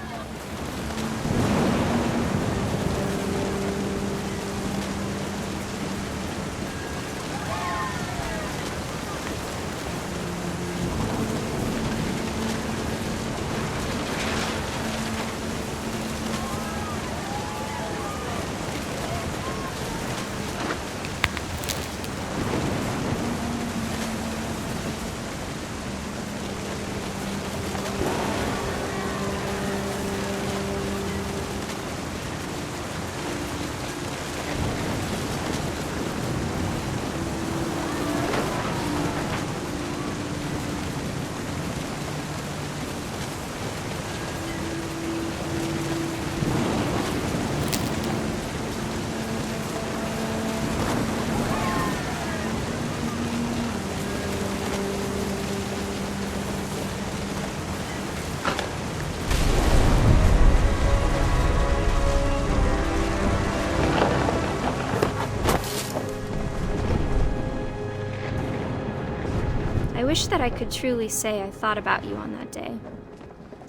wish that I could truly say I thought about you on that day.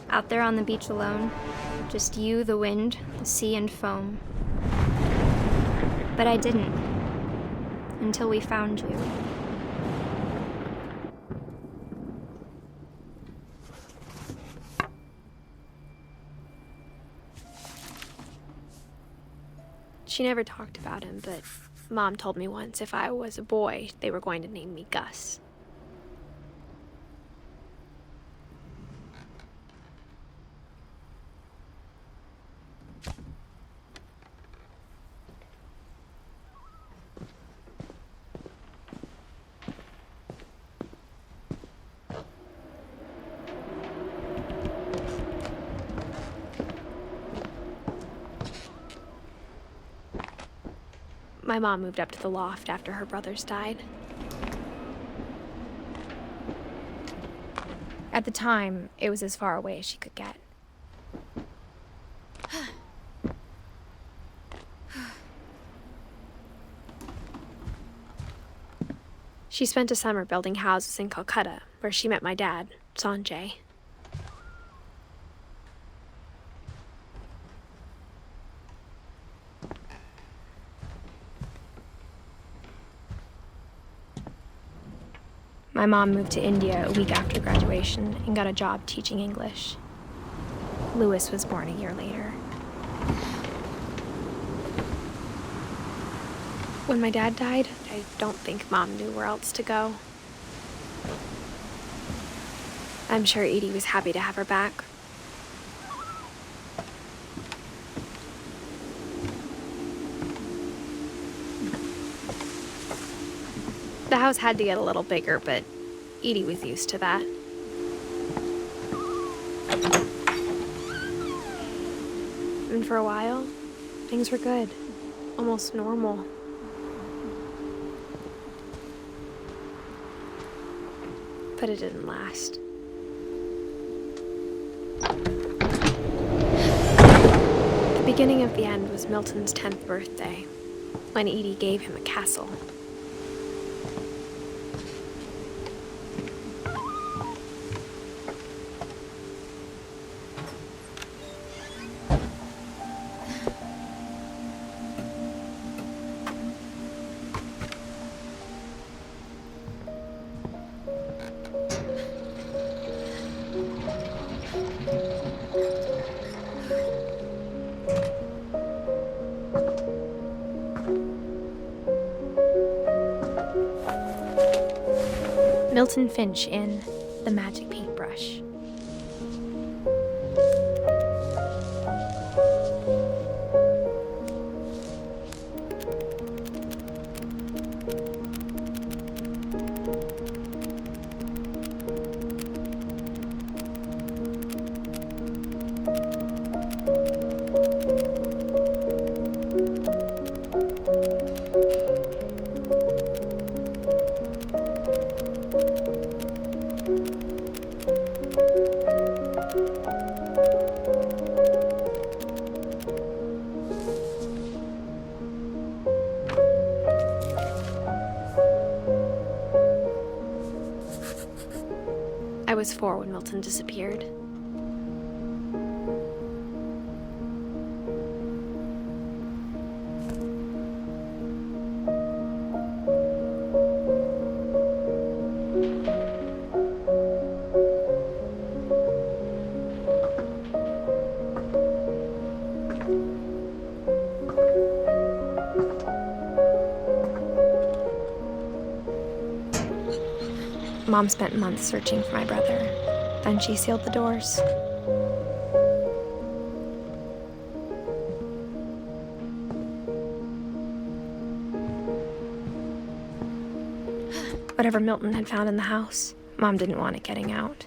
Out there on the beach alone, just you, the wind, the sea, and foam. But I didn't, until we found you. She never talked about him, but Mom told me once if I was a boy, they were going to name me Gus. My mom moved up to the loft after her brothers died. At the time, it was as far away as she could get. She spent a summer building houses in Calcutta, where she met my dad, Sanjay. My mom moved to India a week after graduation and got a job teaching English. Louis was born a year later. When my dad died, I don't think Mom knew where else to go. I'm sure Edie was happy to have her back. The house had to get a little bigger, but Edie was used to that. And for a while, things were good, almost normal. But it didn't last. The beginning of the end was Milton's 10th birthday, when Edie gave him a castle. Milton Finch in The Magic Paintbrush. I was 4 when Milton disappeared. Mom spent months searching for my brother. Then she sealed the doors. Whatever Milton had found in the house, Mom didn't want it getting out.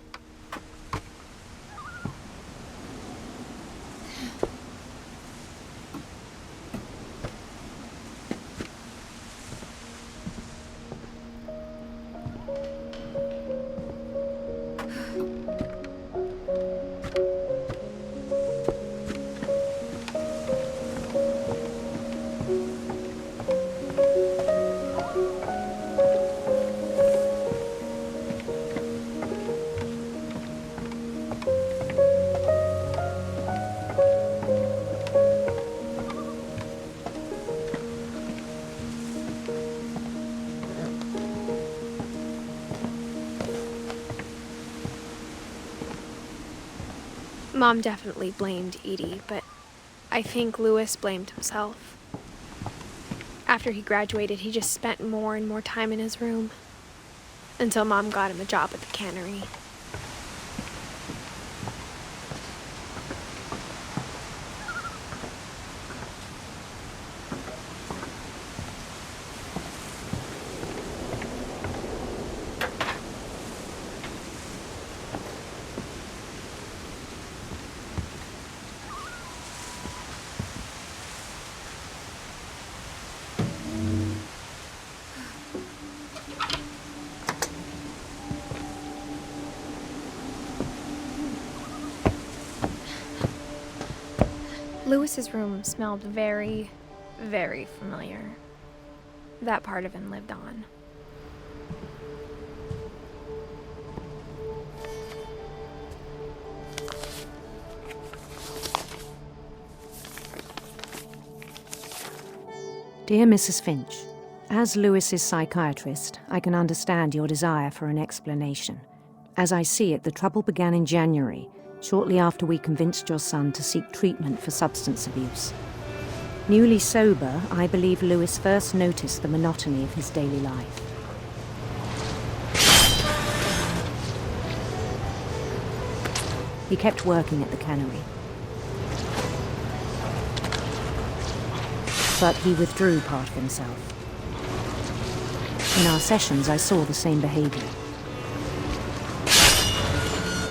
Mom definitely blamed Edie, but I think Louis blamed himself. After he graduated, he just spent more and more time in his room, until Mom got him a job at the cannery. Louis's room smelled very, very familiar. That part of him lived on. Dear Mrs. Finch, as Louis's psychiatrist, I can understand your desire for an explanation. As I see it, the trouble began in January, shortly after we convinced your son to seek treatment for substance abuse. Newly sober, I believe Louis first noticed the monotony of his daily life. He kept working at the cannery. But he withdrew part of himself. In our sessions, I saw the same behavior.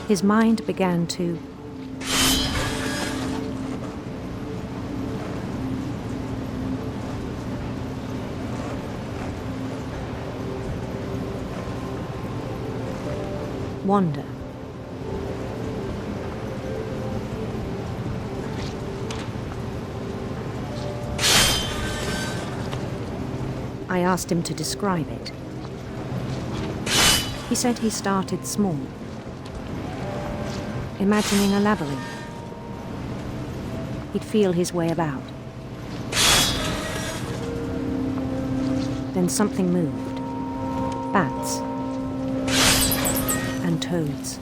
His mind began to wander. I asked him to describe it. He said he started small, imagining a labyrinth. He'd feel his way about. Then something moved. Bats. And toads.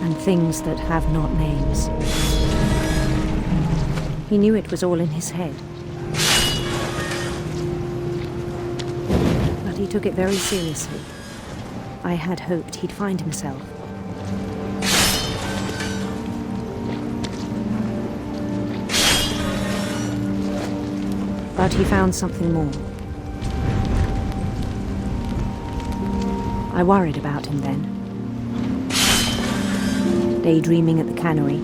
And things that have not names. He knew it was all in his head. But he took it very seriously. I had hoped he'd find himself. But he found something more. I worried about him then. Daydreaming at the cannery.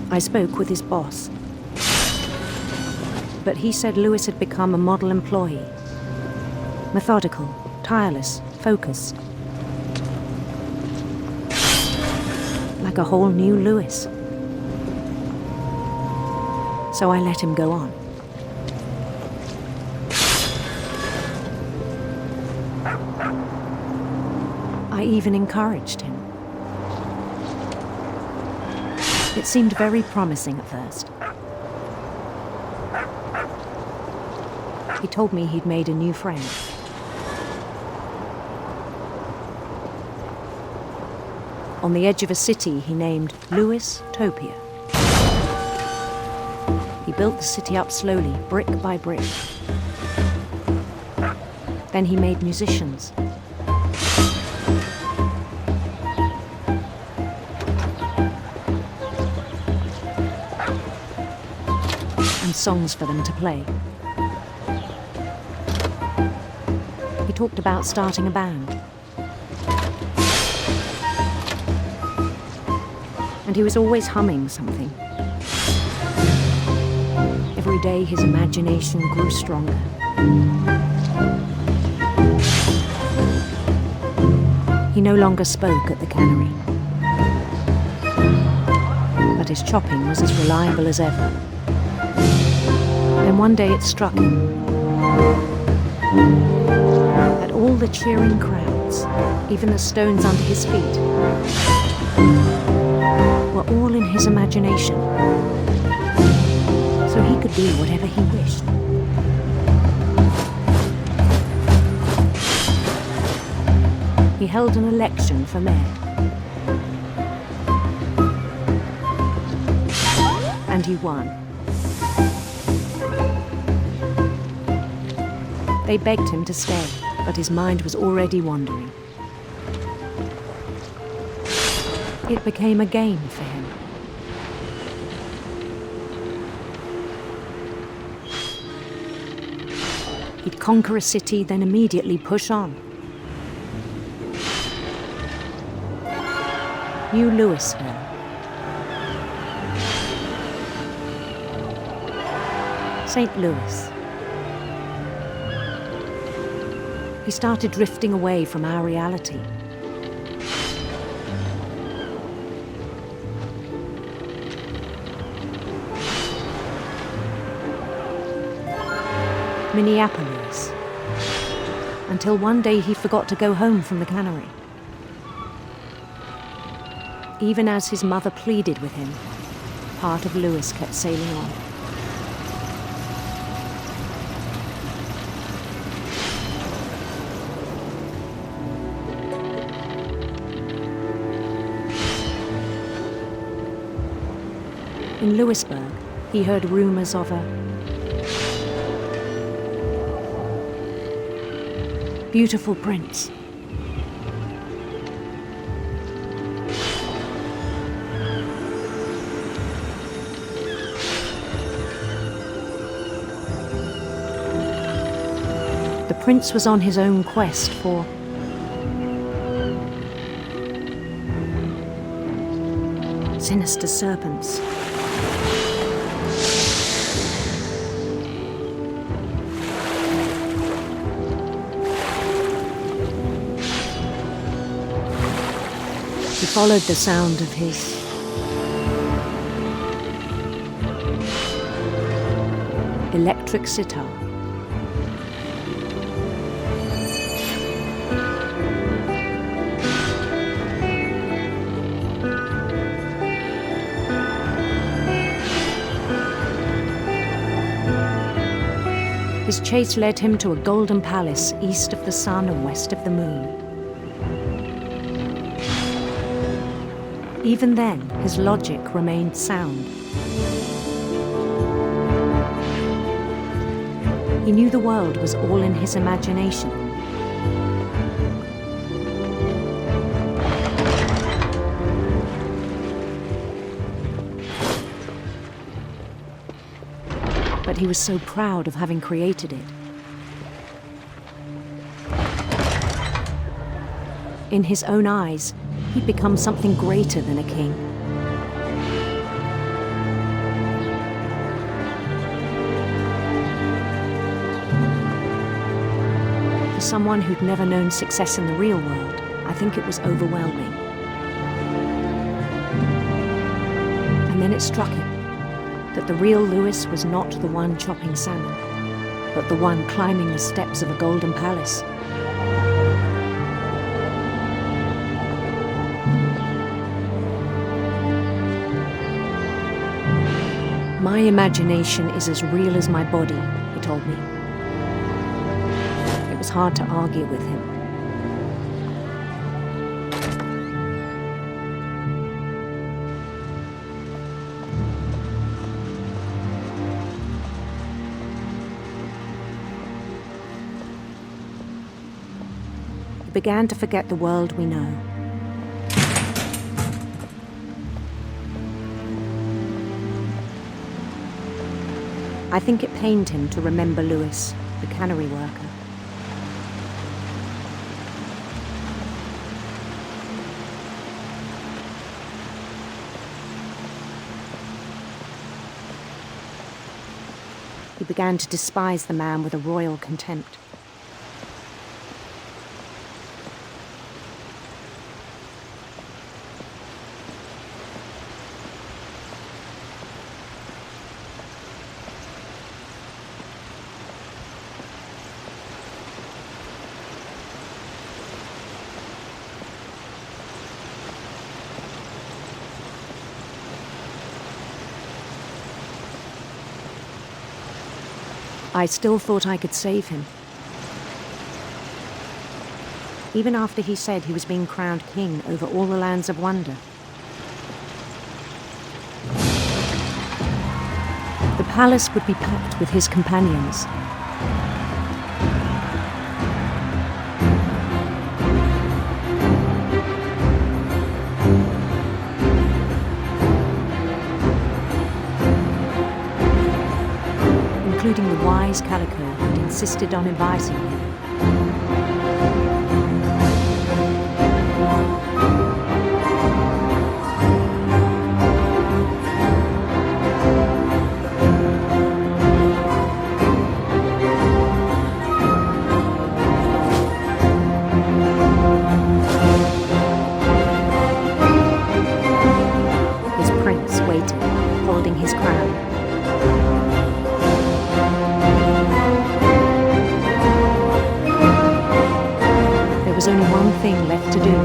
I spoke with his boss, but he said Louis had become a model employee. Methodical, tireless, focused. Like a whole new Louis. So I let him go on. I even encouraged him. It seemed very promising at first. He told me he'd made a new friend. On the edge of a city he named Louis Topia. He built the city up slowly, brick by brick. Then he made musicians. And songs for them to play. He talked about starting a band. And he was always humming something. Every day his imagination grew stronger. He no longer spoke at the cannery. But his chopping was as reliable as ever. Then one day it struck him that all the cheering crowds, even the stones under his feet, were all in his imagination, so he could do whatever he wished. He held an election for mayor. And he won. They begged him to stay, but his mind was already wandering. It became a game for him. He'd conquer a city, then immediately push on. New Louisville. St. Louis. He started drifting away from our reality. Minneapolis. Until one day he forgot to go home from the cannery. Even as his mother pleaded with him, part of Louis kept sailing on. In Louisburg, he heard rumors of a beautiful prince. The prince was on his own quest for sinister serpents. He followed the sound of his electric sitar. His chase led him to a golden palace east of the sun and west of the moon. Even then, his logic remained sound. He knew the world was all in his imagination. But he was so proud of having created it. In his own eyes, he'd become something greater than a king. For someone who'd never known success in the real world, I think it was overwhelming. And then it struck him that the real Louis was not the one chopping salmon, but the one climbing the steps of a golden palace. My imagination is as real as my body, he told me. It was hard to argue with him. He began to forget the world we know. I think it pained him to remember Louis, the cannery worker. He began to despise the man with a royal contempt. I still thought I could save him. Even after he said he was being crowned king over all the lands of wonder. The palace would be packed with his companions. Including the wise Calico who'd insisted on inviting him. His prince waited, holding his crown. There was only one thing left to do.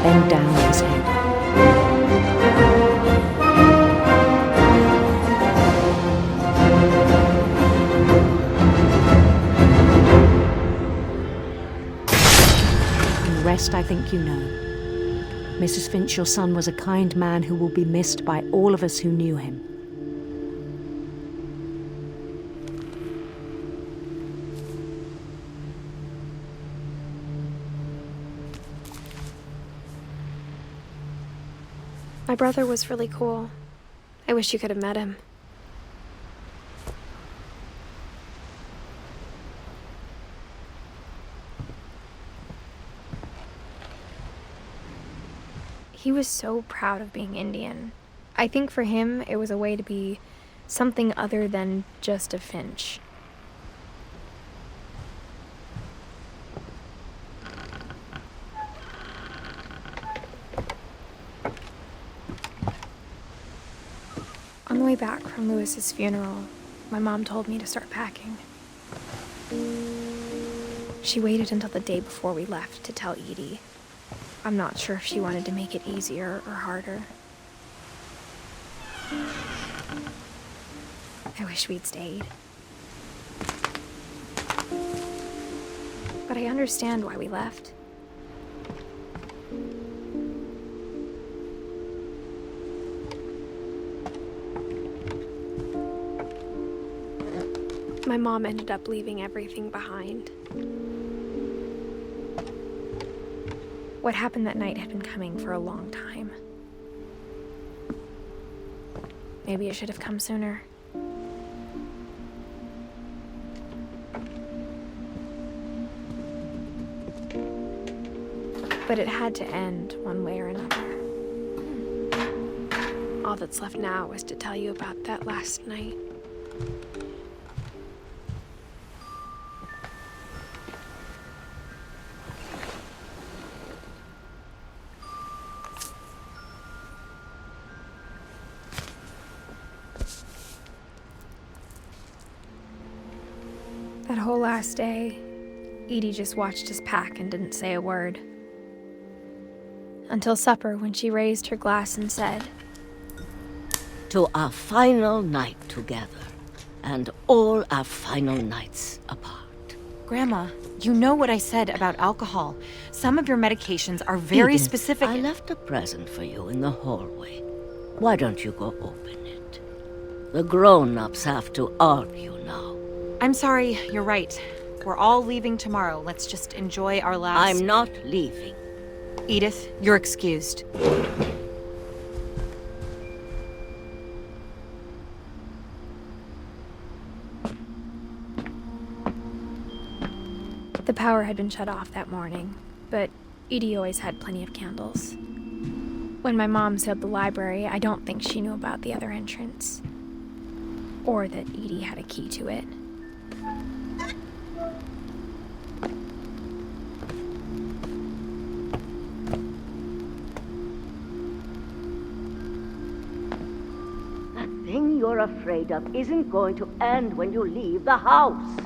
Bend down his head. And the rest I think you know. Mrs. Finch, your son was a kind man who will be missed by all of us who knew him. My brother was really cool. I wish you could have met him. He was so proud of being Indian. I think for him, it was a way to be something other than just a Finch. On the way back from Lewis's funeral, my mom told me to start packing. She waited until the day before we left to tell Edie. I'm not sure if she wanted to make it easier or harder. I wish we'd stayed. But I understand why we left. My mom ended up leaving everything behind. What happened that night had been coming for a long time. Maybe it should have come sooner. But it had to end one way or another. All that's left now is to tell you about that last night. That whole last day, Edie just watched us pack and didn't say a word. Until supper, when she raised her glass and said, "To our final night together, and all our final nights apart." Grandma, you know what I said about alcohol. Some of your medications are very Edith, specific. I left a present for you in the hallway. Why don't you go open it? The grown-ups have to argue now. I'm sorry, you're right. We're all leaving tomorrow. Let's just enjoy our last... I'm not leaving. Edith, you're excused. The power had been shut off that morning, but Edie always had plenty of candles. When my mom sealed the library, I don't think she knew about the other entrance. Or that Edie had a key to it. That thing you're afraid of isn't going to end when you leave the house.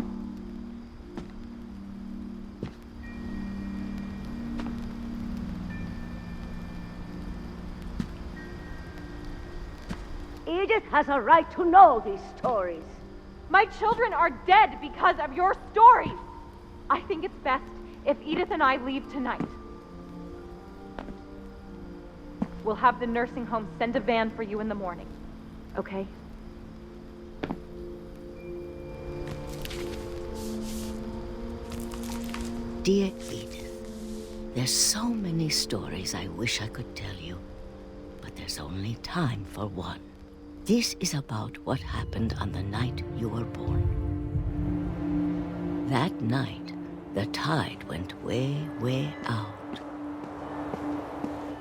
Edith has a right to know these stories. My children are dead because of your stories. I think it's best if Edith and I leave tonight. We'll have the nursing home send a van for you in the morning, okay? Dear Edith, there's so many stories I wish I could tell you, but there's only time for one. This is about what happened on the night you were born. That night, the tide went way, way out.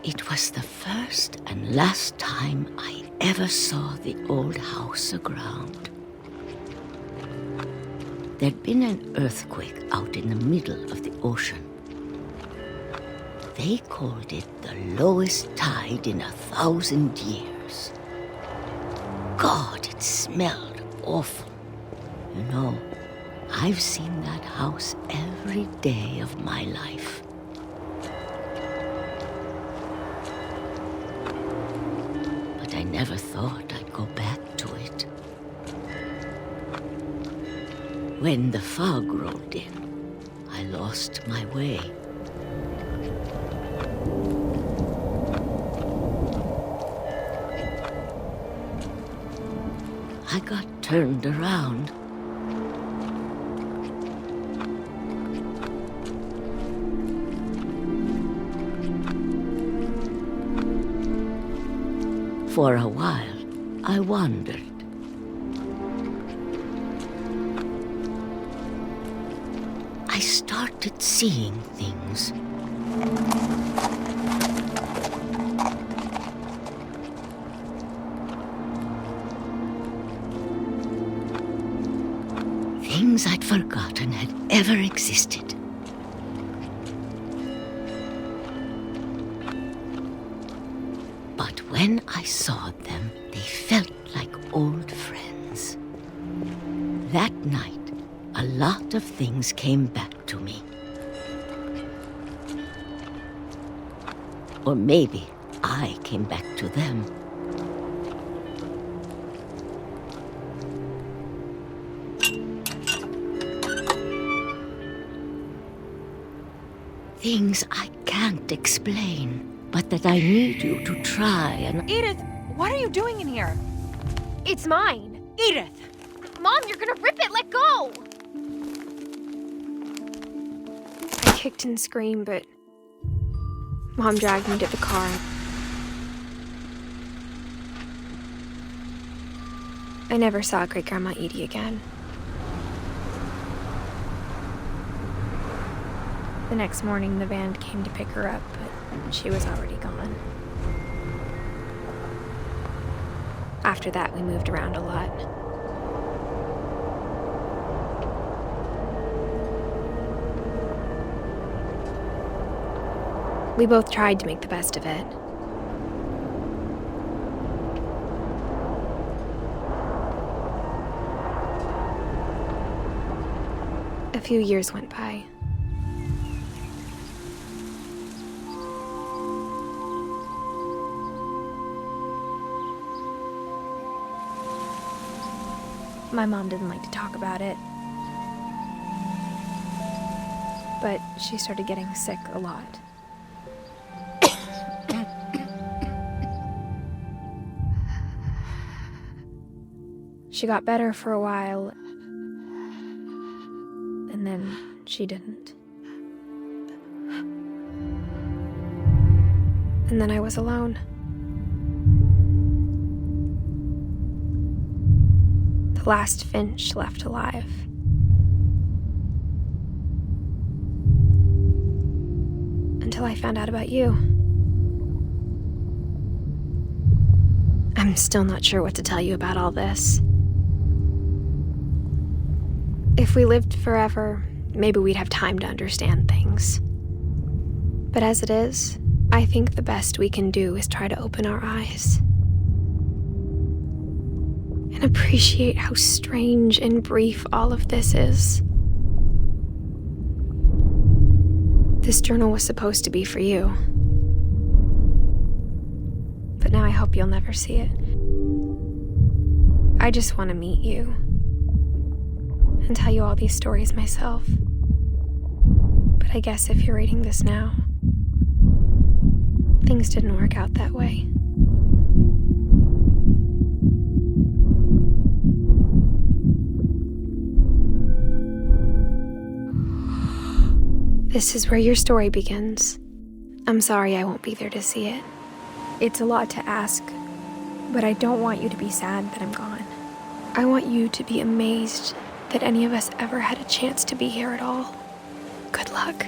It was the first and last time I ever saw the old house aground. There'd been an earthquake out in the middle of the ocean. They called it the lowest tide in 1,000 years. God, it smelled awful. You know, I've seen that house every day of my life. But I never thought I'd go back to it. When the fog rolled in, I lost my way. I got turned around. For a while, I wandered. I started seeing things. Things I'd forgotten had ever existed. But when I saw them, they felt like old friends. That night, a lot of things came back to me. Or maybe I came back to them. Things I can't explain, but that I need you to try and... Edith, what are you doing in here? It's mine. Edith! Mom, you're gonna rip it! Let go! I kicked and screamed, but Mom dragged me to the car. I never saw Great-Grandma Edie again. The next morning, the van came to pick her up, but she was already gone. After that, we moved around a lot. We both tried to make the best of it. A few years went by. My mom didn't like to talk about it, but she started getting sick a lot. She got better for a while, and then she didn't. And then I was alone. The last Finch left alive. Until I found out about you. I'm still not sure what to tell you about all this. If we lived forever, maybe we'd have time to understand things. But as it is, I think the best we can do is try to open our eyes. And appreciate how strange and brief all of this is. This journal was supposed to be for you. But now I hope you'll never see it. I just want to meet you and tell you all these stories myself. But I guess if you're reading this now, things didn't work out that way. This is where your story begins. I'm sorry I won't be there to see it. It's a lot to ask, but I don't want you to be sad that I'm gone. I want you to be amazed that any of us ever had a chance to be here at all. Good luck.